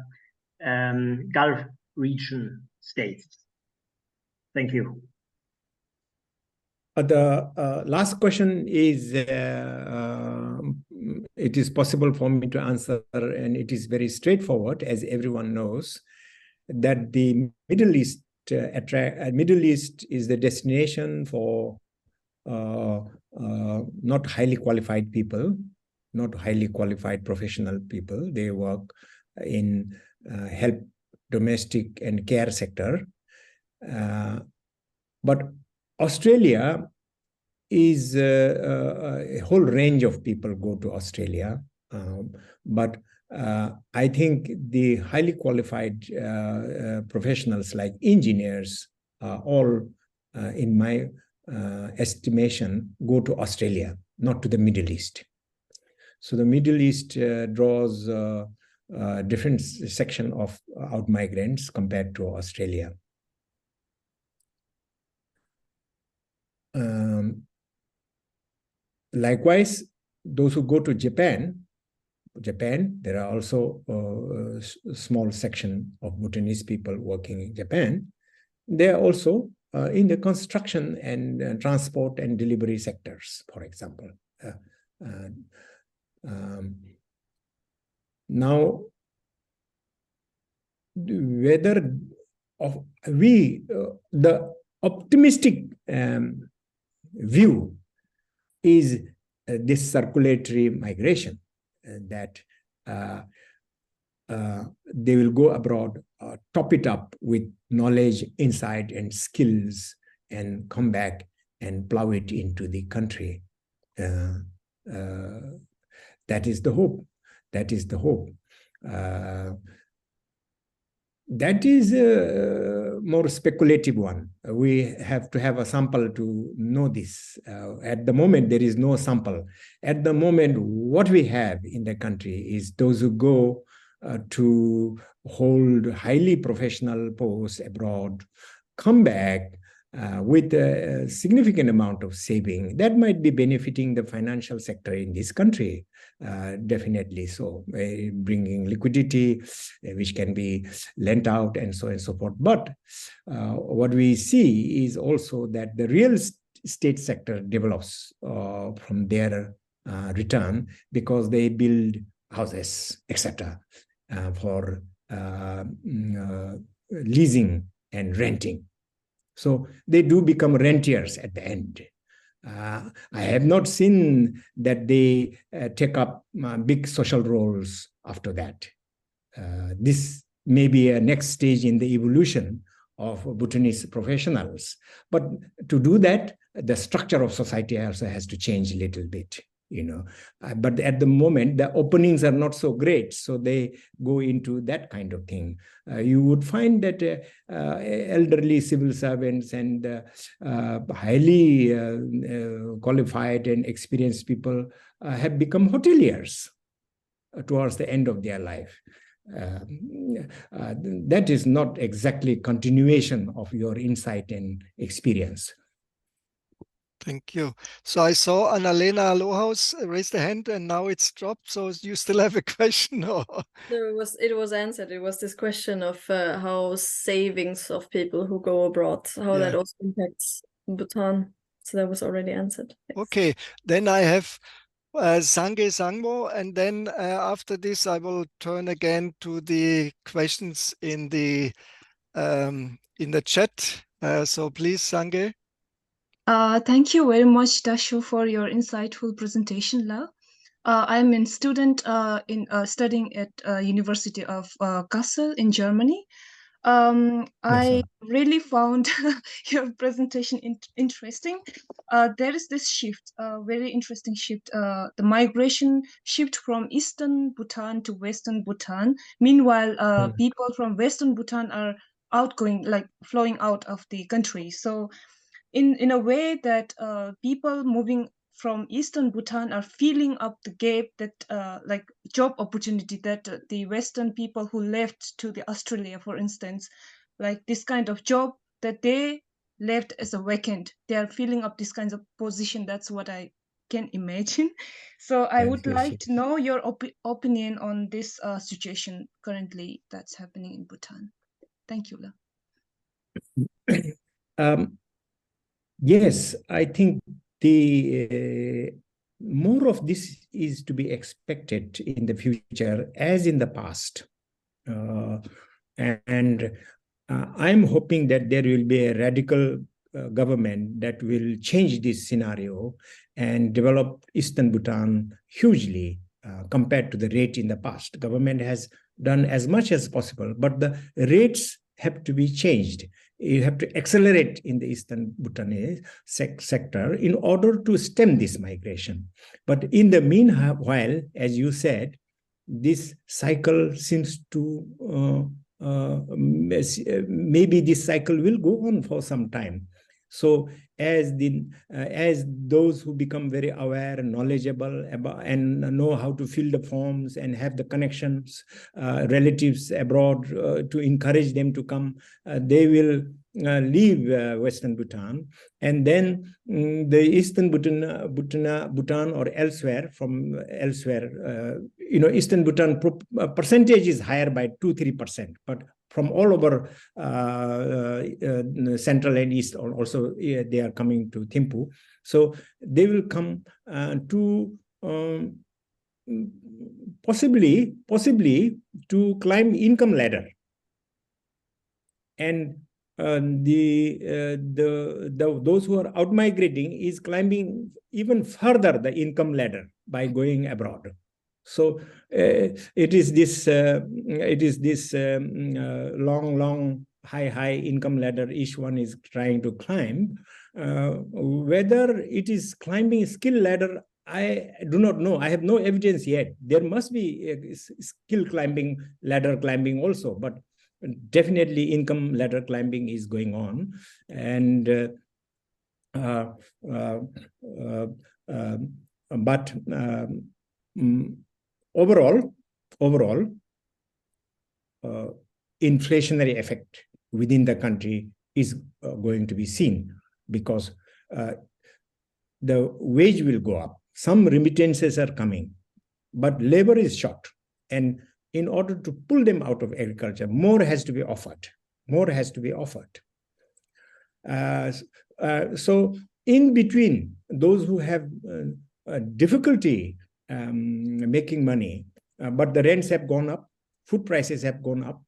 Gulf region states. Thank you. The last question is, it is possible for me to answer, and it is very straightforward, as everyone knows, that the Middle East is the destination for not highly qualified people, not highly qualified professional people. They work in help, domestic and care sector. But Australia is a whole range of people go to Australia, but I think the highly qualified professionals like engineers all, in my estimation, go to Australia, not to the Middle East. So the Middle East draws a different section of out migrants compared to Australia. Likewise, those who go to Japan, there are also a small section of Bhutanese people working in Japan. They are also in the construction and transport and delivery sectors, for example. Now, whether the optimistic view is this circulatory migration, that they will go abroad, top it up with knowledge, insight, and skills, and come back and plow it into the country. That is the hope. That is the hope. That is a more speculative one. We have to have a sample to know this. At the moment, there is no sample. At the moment, what we have in the country is those who go to hold highly professional posts abroad, come back with a significant amount of saving. That might be benefiting the financial sector in this country. Definitely so, bringing liquidity, which can be lent out and so on and so forth. But what we see is also that the real estate sector develops from their return, because they build houses, etc., for leasing and renting. So they do become rentiers at the end. I have not seen that they take up big social roles after that. This may be a next stage in the evolution of Bhutanese professionals. But to do that, the structure of society also has to change a little bit, you know. But at the moment, the openings are not so great, so they go into that kind of thing. You would find that elderly civil servants and highly qualified and experienced people have become hoteliers towards the end of their life. That is not exactly continuation of your insight and experience. Thank you. So I saw Annalena Lohaus raise the hand and now it's dropped. So you still have a question? Or? No, it was answered. It was this question of how savings of people who go abroad, how that also impacts Bhutan. So that was already answered. Yes. Okay, then I have Sange Sangmo, and then after this I will turn again to the questions in the chat. So please, Sange. Thank you very much, Dasho, for your insightful presentation, La. I'm a student in studying at University of Kassel in Germany. I really found your presentation interesting. There is this shift, very interesting shift, the migration shift from Eastern Bhutan to Western Bhutan. Meanwhile, people from Western Bhutan are outgoing, like flowing out of the country. So in a way that people moving from Eastern Bhutan are filling up the gap that like job opportunity that the Western people who left to the Australia, for instance, like this kind of job that they left as a vacant, they are filling up this kinds of position. That's what I can imagine. So I would like to know your opinion on this situation currently that's happening in Bhutan. Thank you, La. Yes, I think the more of this is to be expected in the future as in the past. I'm hoping that there will be a radical government that will change this scenario and develop Eastern Bhutan hugely compared to the rate in the past. Government has done as much as possible, but the rates have to be changed. You have to accelerate in the Eastern Bhutanese sector in order to stem this migration. But in the meanwhile, as you said, this cycle seems to, maybe this cycle will go on for some time. So as those who become very aware and knowledgeable about and know how to fill the forms and have the connections, relatives abroad to encourage them to come, they will leave Western Bhutan, and then the Eastern Bhutan or elsewhere Eastern Bhutan percentage is higher by 2-3%, but from all over Central and East, also they are coming to Thimphu. So they will come to possibly to climb income ladder. And those who are out migrating is climbing even further the income ladder by going abroad. So it is this long high income ladder each one is trying to climb. Whether it is climbing skill ladder, I do not know. I have no evidence yet. There must be a skill climbing, ladder climbing also, but definitely income ladder climbing is going on. And overall, inflationary effect within the country is going to be seen, because the wage will go up. Some remittances are coming, but labor is short. And in order to pull them out of agriculture, more has to be offered. So in between, those who have difficulty making money, but the rents have gone up, food prices have gone up,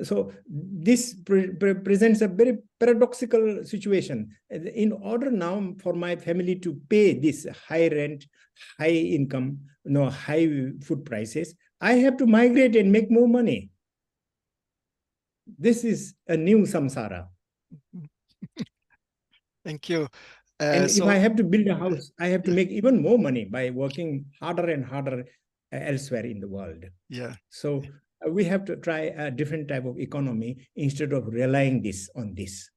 so this presents a very paradoxical situation. In order now for my family to pay this high rent, high income, high food prices, I have to migrate and make more money. This is a new samsara. Thank you. And if I have to build a house, I have to make even more money by working harder and harder elsewhere in the world. Yeah. So we have to try a different type of economy instead of relying on this.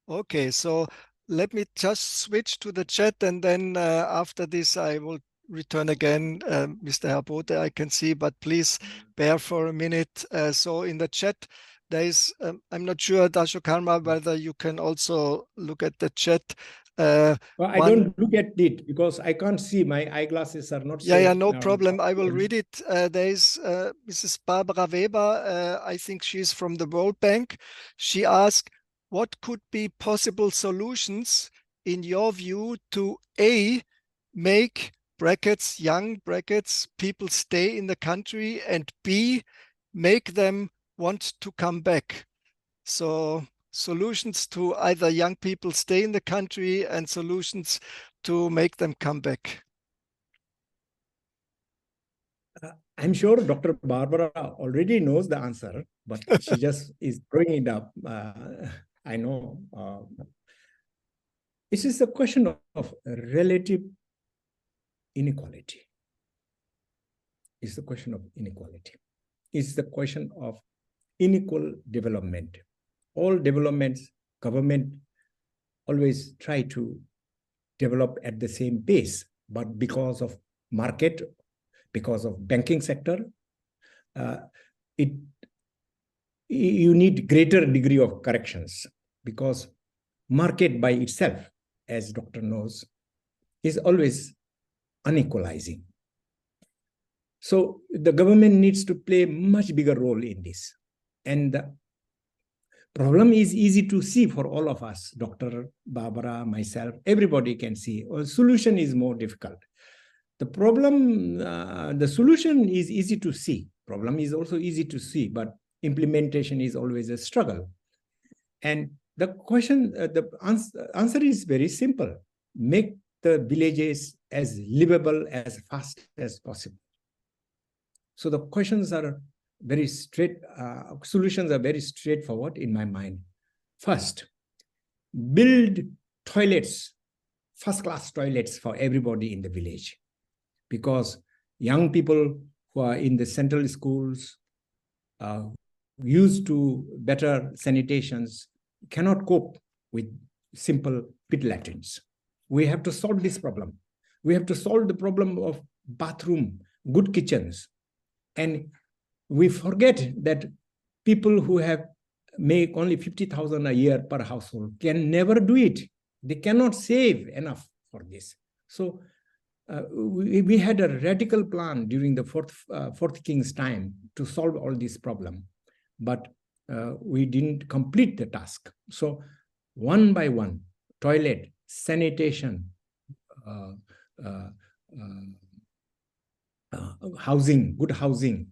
Okay, so let me just switch to the chat, and then after this I will return again. Mr. Herbote, I can see, but please bear for a minute. So in the chat, there's, I'm not sure, Dasho Karma, whether you can also look at the chat. Well, I don't look at it because I can't see. My eyeglasses are not so... Yeah, no problem. I will read it. There's Mrs. Barbara Weber. I think she's from the World Bank. She asked, what could be possible solutions in your view to A, make brackets, young brackets, people stay in the country, and B, make them want to come back? So solutions to either young people stay in the country and solutions to make them come back. I'm sure Dr. Barbara already knows the answer, but she just is throwing it up. I know. This is a question of relative inequality. It's the question of inequality. It's the question of unequal development. All developments, government always try to develop at the same pace, but because of market, because of banking sector, you need greater degree of corrections, because market by itself, as doctor knows, is always unequalizing. So the government needs to play a much bigger role in this. And the problem is easy to see for all of us, Dr. Barbara, myself, everybody can see. A solution is more difficult. The problem, the solution is easy to see. Problem is also easy to see, but implementation is always a struggle. And the question, the answer is very simple. Make the villages as livable as fast as possible. So the questions are very straight, solutions are very straightforward in my mind. First, build toilets, first-class toilets for everybody in the village. Because young people who are in the central schools, used to better sanitations, cannot cope with simple pit latrines. We have to solve this problem. We have to solve the problem of bathroom, good kitchens. And we forget that people who make only 50,000 a year per household can never do it. They cannot save enough for this. So we had a radical plan during the fourth king's time to solve all this problem, but we didn't complete the task. So one by one, toilet, sanitation, housing, good housing.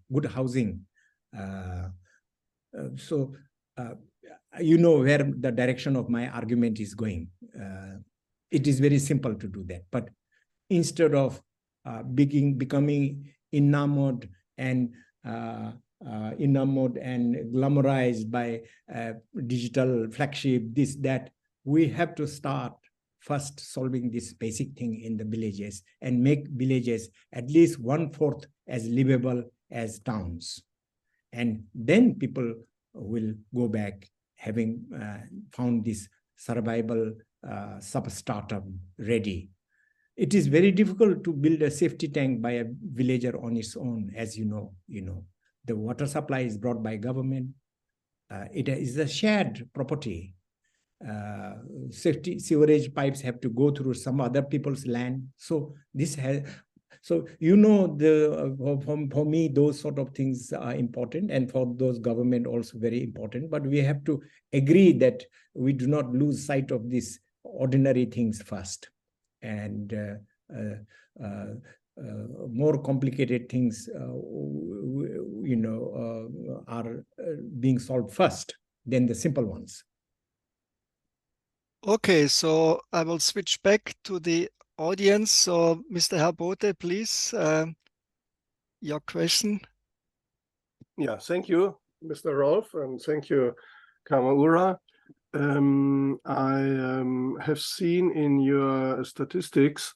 So you know where the direction of my argument is going. It is very simple to do that, but instead of becoming enamored and glamorized by digital flagship, this, that, we have to start first solving this basic thing in the villages and make villages at least 1/4 as livable as towns. And then people will go back having found this survival sub-startup ready. It is very difficult to build a safety tank by a villager on its own, as you know. The water supply is brought by government. It is a shared property. Safety sewerage pipes have to go through some other people's land. So this has, so for me, those sort of things are important, and for those government also very important. But we have to agree that we do not lose sight of these ordinary things first, and more complicated things, are being solved first than the simple ones. Okay, so I will switch back to the audience. So, Mr. Herbote, please, your question. Yeah, thank you, Mr. Rolf, and thank you, Karma Ura. I have seen in your statistics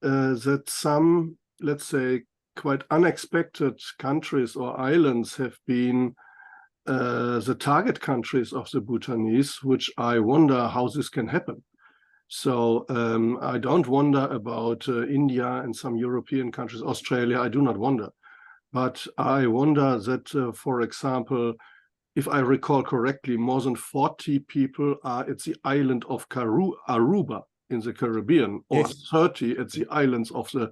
that some, let's say, quite unexpected countries or islands have been the target countries of the Bhutanese, which I wonder how this can happen. So I don't wonder about India and some European countries, Australia, I do not wonder. But I wonder that, for example, if I recall correctly, more than 40 people are at the island of Aruba in the Caribbean, or Yes. 30 at the islands of the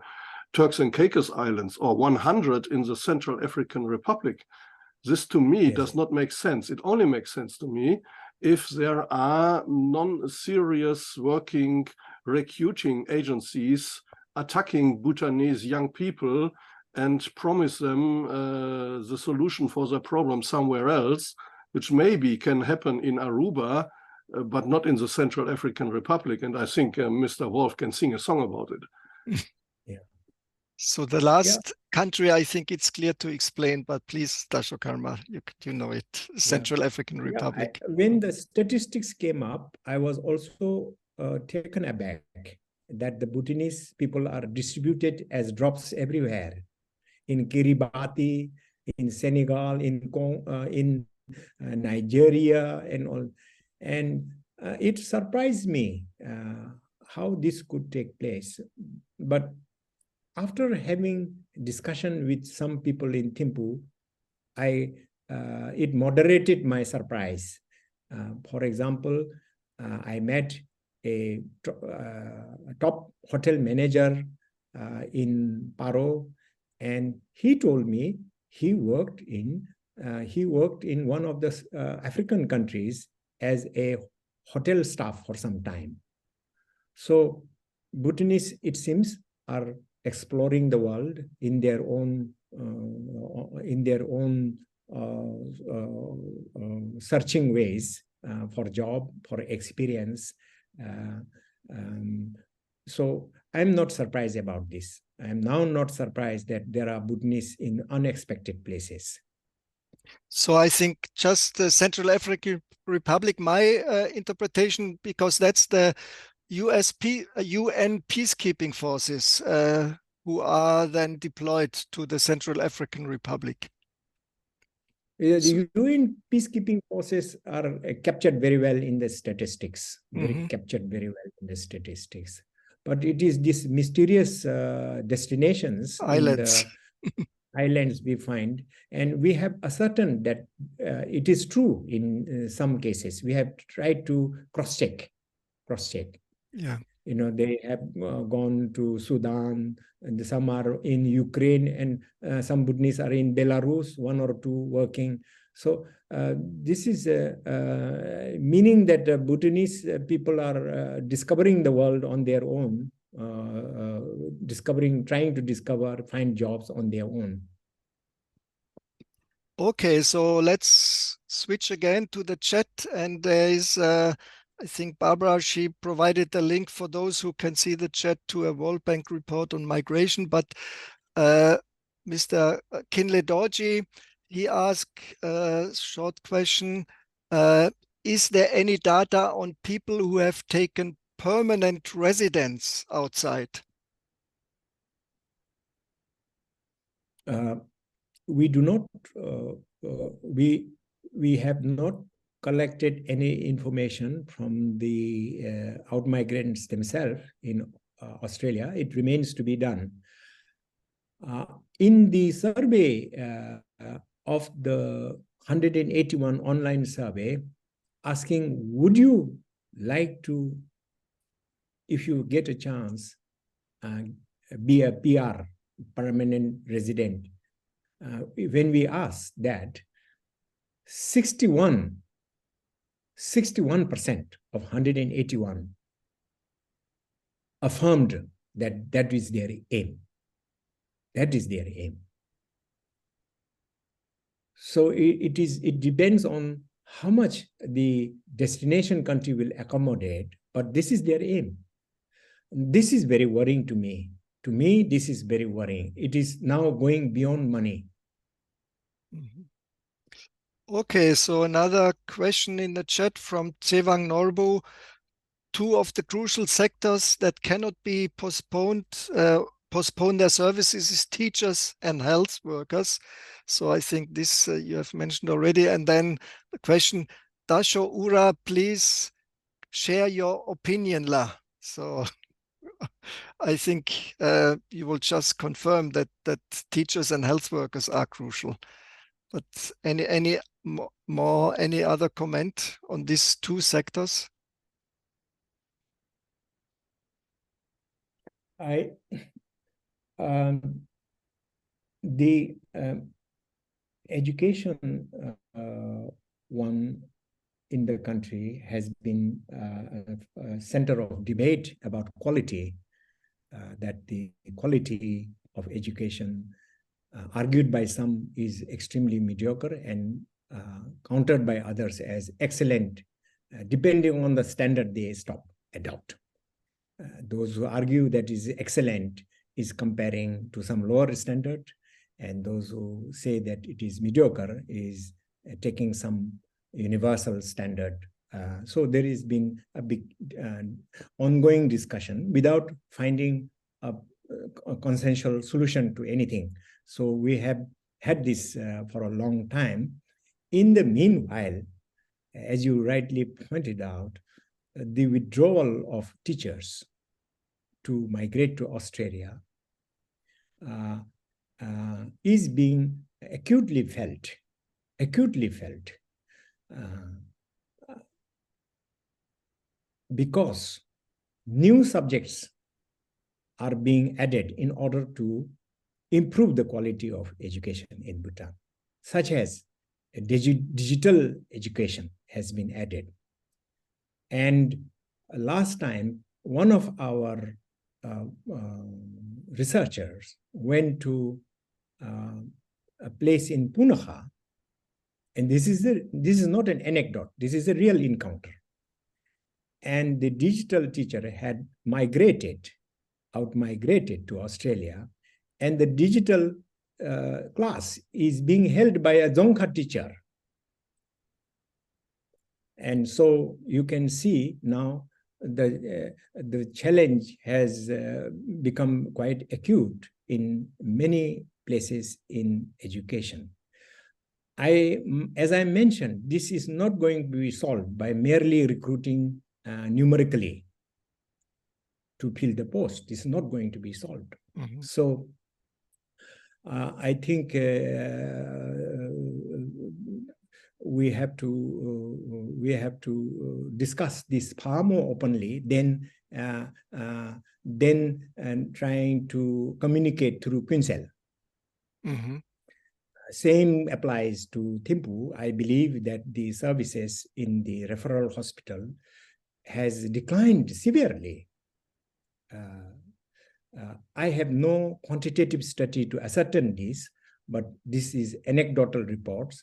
Turks and Caicos Islands, or 100 in the Central African Republic. This to me Yes. does not make sense. It only makes sense to me if there are non-serious working recruiting agencies attacking Bhutanese young people and promise them the solution for their problem somewhere else, which maybe can happen in Aruba, but not in the Central African Republic. And I think Mr. Wolf can sing a song about it. Yeah. So the last country, I think it's clear to explain, but please, Dasho Karma, you know it, Central African Republic. When the statistics came up, I was also taken aback that the Bhutanese people are distributed as drops everywhere, in Kiribati, in Senegal, in Nigeria, and all. And it surprised me how this could take place. But after having discussion with some people in Thimphu, it moderated my surprise. For example, I met a top hotel manager in Paro, and he told me he worked in one of the African countries as a hotel staff for some time. So Bhutanese, it seems, are exploring the world in their own searching ways for job, for experience. So I'm not surprised about this. I'm now not surprised that there are Bhutanese in unexpected places. So I think just the Central African Republic, my interpretation, because that's the UN peacekeeping forces who are then deployed to the Central African Republic. The UN peacekeeping forces are captured very well in the statistics, captured very well in the statistics. But it is these mysterious destinations, islands, islands we find, and we have ascertained that it is true in some cases. We have tried to cross-check. Yeah. You know, they have gone to Sudan, and some are in Ukraine, and some Bhutanese are in Belarus, one or two working. So this is meaning that Bhutanese people are discovering the world on their own, trying to discover, find jobs on their own. Okay, so let's switch again to the chat, and there is I think Barbara, she provided a link for those who can see the chat to a World Bank report on migration. But Mr. Kinle Dorji, he asked a short question. Is there any data on people who have taken permanent residence outside? We do not, we have not collected any information from the out-migrants themselves in Australia. It remains to be done. In the survey of the 181 online survey, asking, would you like to, if you get a chance, be a PR, permanent resident? When we asked that, 61% of 181 affirmed that that is their aim. That is their aim. So it depends on how much the destination country will accommodate, but this is their aim. This is very worrying to me. To me, this is very worrying. It is now going beyond money. Okay, so another question in the chat from Tshewang Norbu. Two of the crucial sectors that cannot be postpone their services is teachers and health workers. So I think this you have mentioned already. And then the question, Dasho Ura, please share your opinion, La. So I think you will just confirm that teachers and health workers are crucial. But any more any other comment on these two sectors? The education one in the country has been a center of debate about quality, that the quality of education argued by some is extremely mediocre and countered by others as excellent, depending on the standard they adopt. Those who argue that is excellent is comparing to some lower standard, and those who say that it is mediocre is taking some universal standard. So there has been a big ongoing discussion without finding a consensual solution to anything. So we have had this for a long time. In the meanwhile, as you rightly pointed out, the withdrawal of teachers to migrate to Australia is being acutely felt, because new subjects are being added in order to improve the quality of education in Bhutan, such as digital education has been added. And last time, one of our researchers went to a place in Punakha, and this is not an anecdote, this is a real encounter. And the digital teacher had migrated to Australia, and the digital class is being held by a Dzongkha teacher. And so you can see now the challenge has become quite acute in many places in education. As I mentioned, this is not going to be solved by merely recruiting numerically to fill the post. This is not going to be solved. Mm-hmm. So I think we have to discuss this far more openly than trying to communicate through Quinsel. Mm-hmm. Same applies to Thimphu. I believe that the services in the referral hospital has declined severely. I have no quantitative study to ascertain this, but this is anecdotal reports,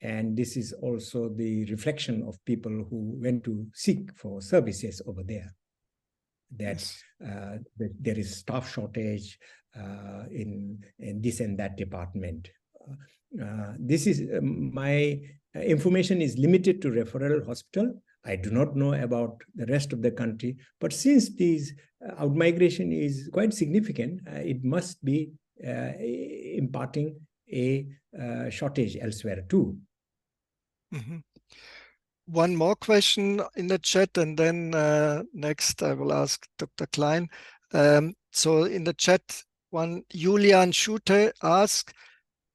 and this is also the reflection of people who went to seek for services over there. That there is staff shortage in this and that department. This is my information is limited to referral hospital. I do not know about the rest of the country, but since this outmigration is quite significant, it must be imparting a shortage elsewhere too. Mm-hmm. One more question in the chat, and then next I will ask Dr. Klein. So in the chat, one Julian Schute asked,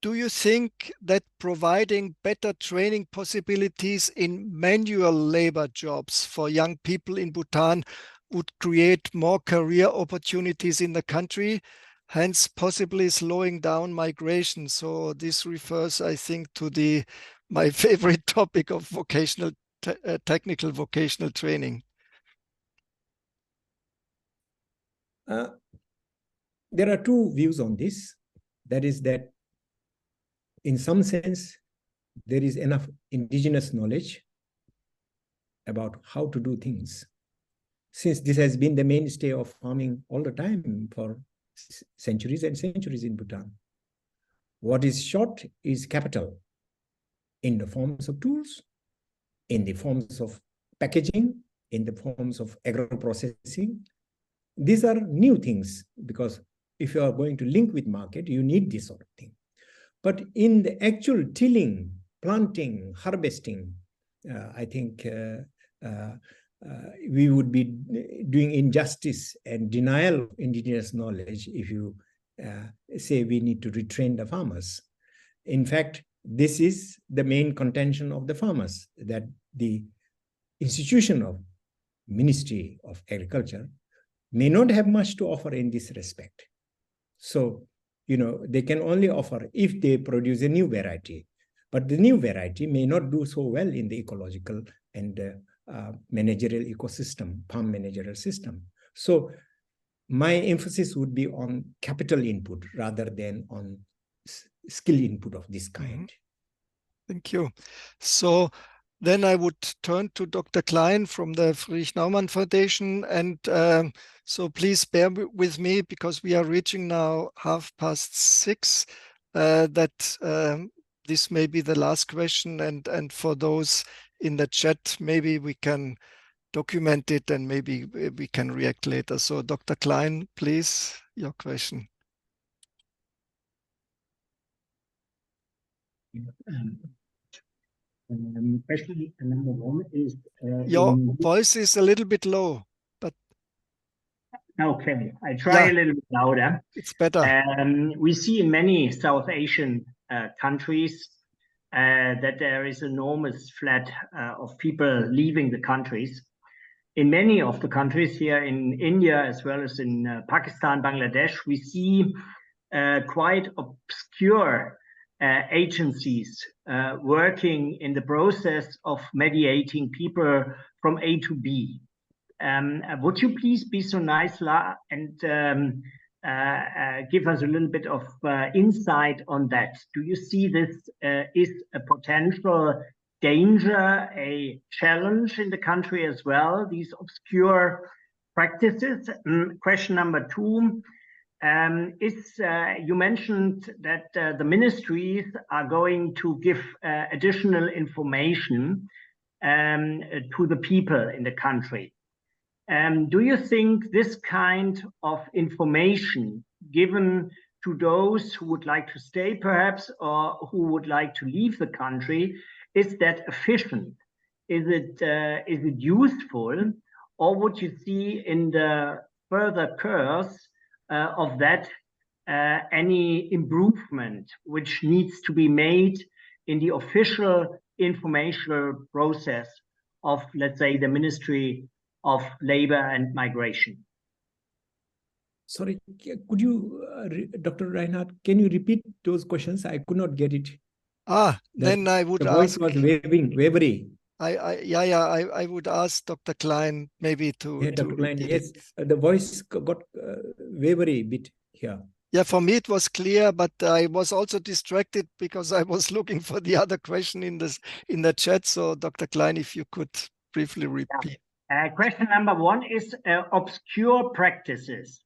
do you think that providing better training possibilities in manual labor jobs for young people in Bhutan would create more career opportunities in the country, hence possibly slowing down migration? So this refers, I think, to my favorite topic of vocational, technical vocational training. There are two views on this. That is that in some sense, there is enough indigenous knowledge about how to do things, since this has been the mainstay of farming all the time for centuries and centuries in Bhutan. What is short is capital in the forms of tools, in the forms of packaging, in the forms of agro-processing. These are new things, because if you are going to link with market, you need this sort of thing. But in the actual tilling, planting, harvesting, I think we would be doing injustice and denial of indigenous knowledge if you say we need to retrain the farmers. In fact, this is the main contention of the farmers, that the institution of Ministry of Agriculture may not have much to offer in this respect. So, they can only offer if they produce a new variety, but the new variety may not do so well in the ecological and managerial ecosystem, farm managerial system. So my emphasis would be on capital input rather than on skill input of this kind. Thank you. So then I would turn to Dr. Klein from the Friedrich Naumann Foundation. And so please bear with me because we are reaching now 6:30, that this may be the last question. And for those in the chat, maybe we can document it and maybe we can react later. So Dr. Klein, please, your question. Question number one is your voice is a little bit low, but okay, I try a little bit louder. It's better. We see in many South Asian countries that there is enormous flood of people leaving the countries. In many of the countries here in India, as well as in Pakistan, Bangladesh, we see quite obscure agencies working in the process of mediating people from A to B. Would you please be so nice, La, and give us a little bit of insight on that? Do you see this is a potential danger, a challenge in the country as well, these obscure practices? Question number two. You mentioned that the ministries are going to give additional information to the people in the country. Do you think this kind of information given to those who would like to stay perhaps or who would like to leave the country, is that efficient? Is it useful? Or would you see in the further course of that any improvement which needs to be made in the official informational process of, let's say, the Ministry of Labor and Migration? Sorry, could you, Dr. Reinhardt, can you repeat those questions? I could not get it. Then I would ask. The voice was wavering. I would ask Dr. Klein maybe to. Yeah, Dr. Klein, yes, the voice got wavery bit here. Yeah, for me it was clear, but I was also distracted because I was looking for the other question in the chat. So, Dr. Klein, if you could briefly repeat. Question number one is obscure practices.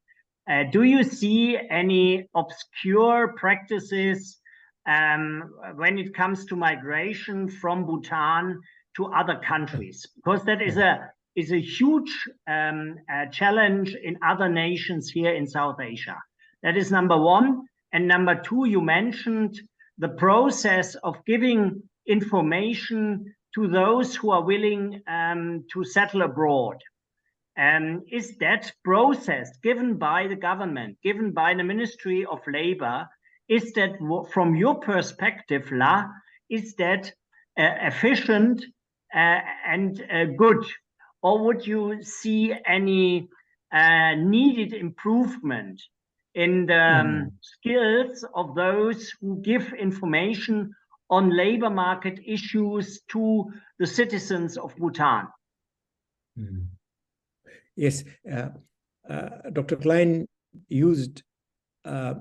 Do you see any obscure practices when it comes to migration from Bhutan to other countries? Because that is a huge challenge in other nations here in South Asia. That is number one. And number two, you mentioned the process of giving information to those who are willing to settle abroad. Is that process given by the government, given by the Ministry of Labor, is that, from your perspective, La, is that efficient and good? Or would you see any needed improvement in the skills of those who give information on labor market issues to the citizens of Bhutan? Yes, Dr. Klein used a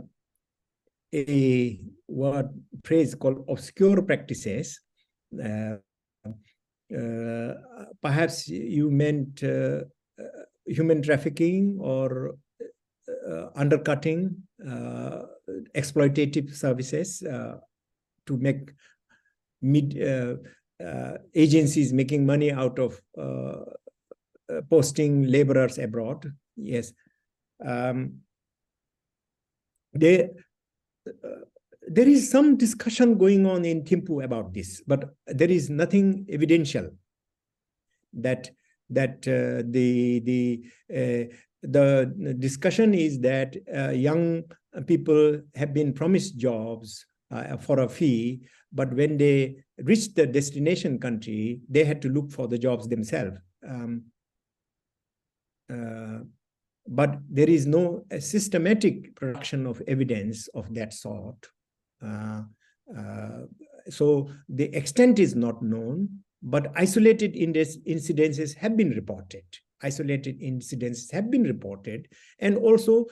phrase called obscure practices. Perhaps you meant human trafficking or undercutting, exploitative services to make agencies making money out of posting laborers abroad. Yes. There is some discussion going on in Thimphu about this, but there is nothing evidential that the discussion is that young people have been promised jobs for a fee, but when they reached the destination country, they had to look for the jobs themselves. But there is no systematic production of evidence of that sort. So the extent is not known, but isolated incidences have been reported. Isolated incidences have been reported and also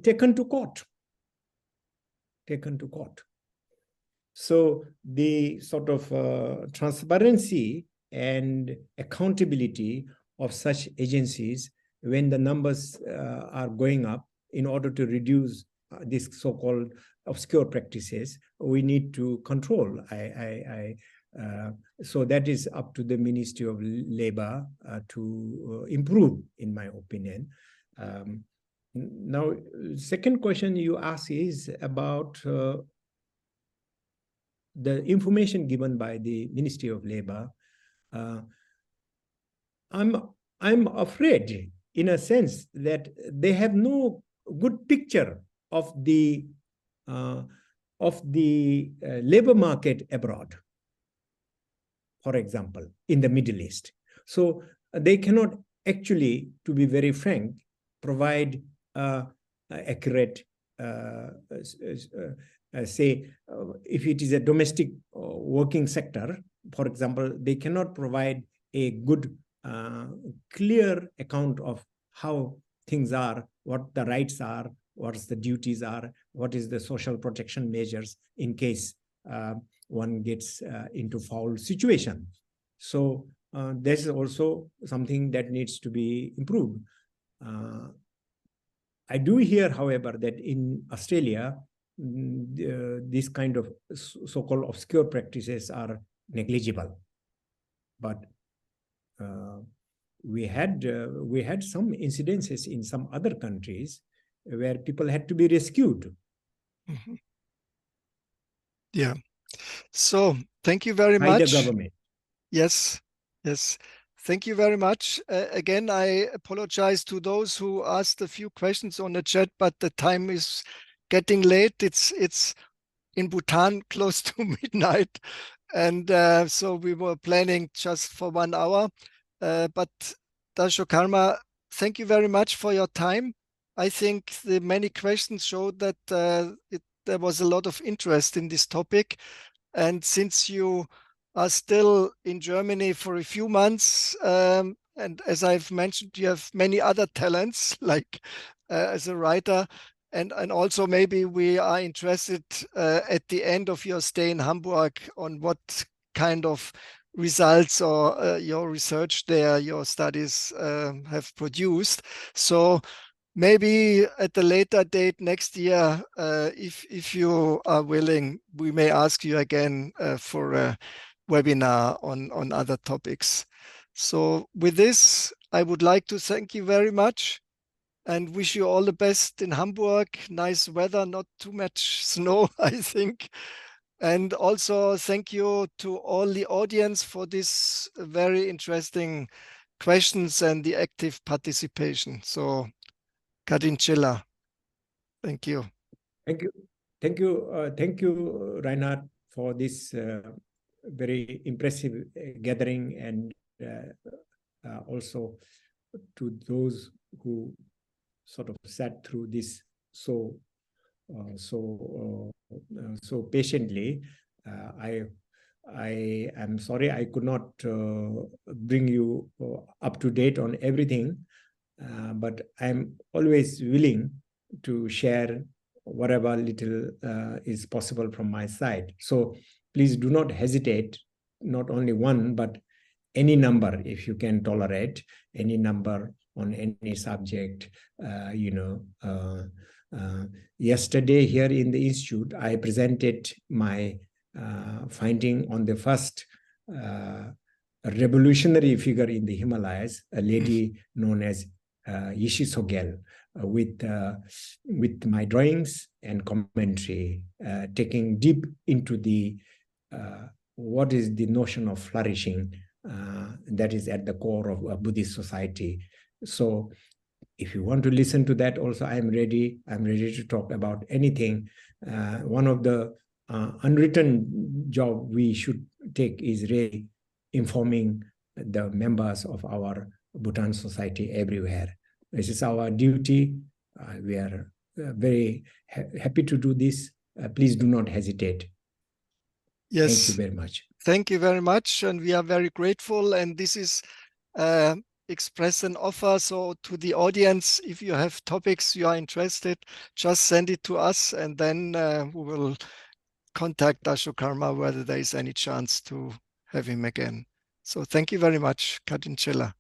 taken to court. So the sort of transparency and accountability of such agencies, when the numbers are going up, in order to reduce this so-called obscure practices, we need to control. So that is up to the Ministry of Labor to improve, in my opinion. Now, second question you ask is about the information given by the Ministry of Labor. I'm afraid, in a sense, that they have no good picture of the labor market abroad, for example, in the Middle East. So they cannot actually, to be very frank, provide accurate, say, if it is a domestic working sector, for example, they cannot provide a good, clear account of how things are, what the rights are, what the duties are, what is the social protection measures in case one gets into foul situation. So this is also something that needs to be improved. I do hear, however, that in Australia, this kind of so-called obscure practices are negligible. But we had some incidences in some other countries where people had to be rescued. Mm-hmm. Yeah. So thank you very by much. the government. Yes. Yes. Thank you very much. Again, I apologize to those who asked a few questions on the chat, but the time is getting late. It's in Bhutan close to midnight. And so we were planning just for 1 hour. But Dasho Karma, thank you very much for your time. I think the many questions showed that there was a lot of interest in this topic. And since you are still in Germany for a few months, and as I've mentioned, you have many other talents, like as a writer, and also maybe we are interested at the end of your stay in Hamburg on what kind of results or your research there, your studies have produced. So maybe at a later date next year, if you are willing, we may ask you again for a webinar on other topics. So with this, I would like to thank you very much and wish you all the best in Hamburg. Nice weather, not too much snow, I think. And also thank you to all the audience for this very interesting questions and the active participation. So Kadinchila, thank you. Thank you. Thank you, Reinhard, for this very impressive gathering, and also to those who sort of sat through this so patiently. I am sorry I could not bring you up to date on everything, but I'm always willing to share whatever little is possible from my side. So please do not hesitate, not only one, but any number, if you can tolerate, any number on any subject. Yesterday here in the Institute, I presented my finding on the first revolutionary figure in the Himalayas, a lady known as Yishi Sogel, with my drawings and commentary, taking deep into the what is the notion of flourishing that is at the core of a Buddhist society. So if you want to listen to that also, I'm ready to talk about anything. One of the unwritten job we should take is really informing the members of our Bhutan society everywhere. This is our duty. We are very happy to do this. Please do not hesitate. Yes. Thank you very much. Thank you very much. And we are very grateful. And this is express an offer. So to the audience, if you have topics you are interested, just send it to us. And then we will contact Dasho Karma whether there is any chance to have him again. So thank you very much, Kadinchela.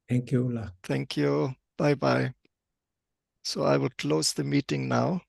Thank you, La. Thank you. Bye-bye. So I will close the meeting now.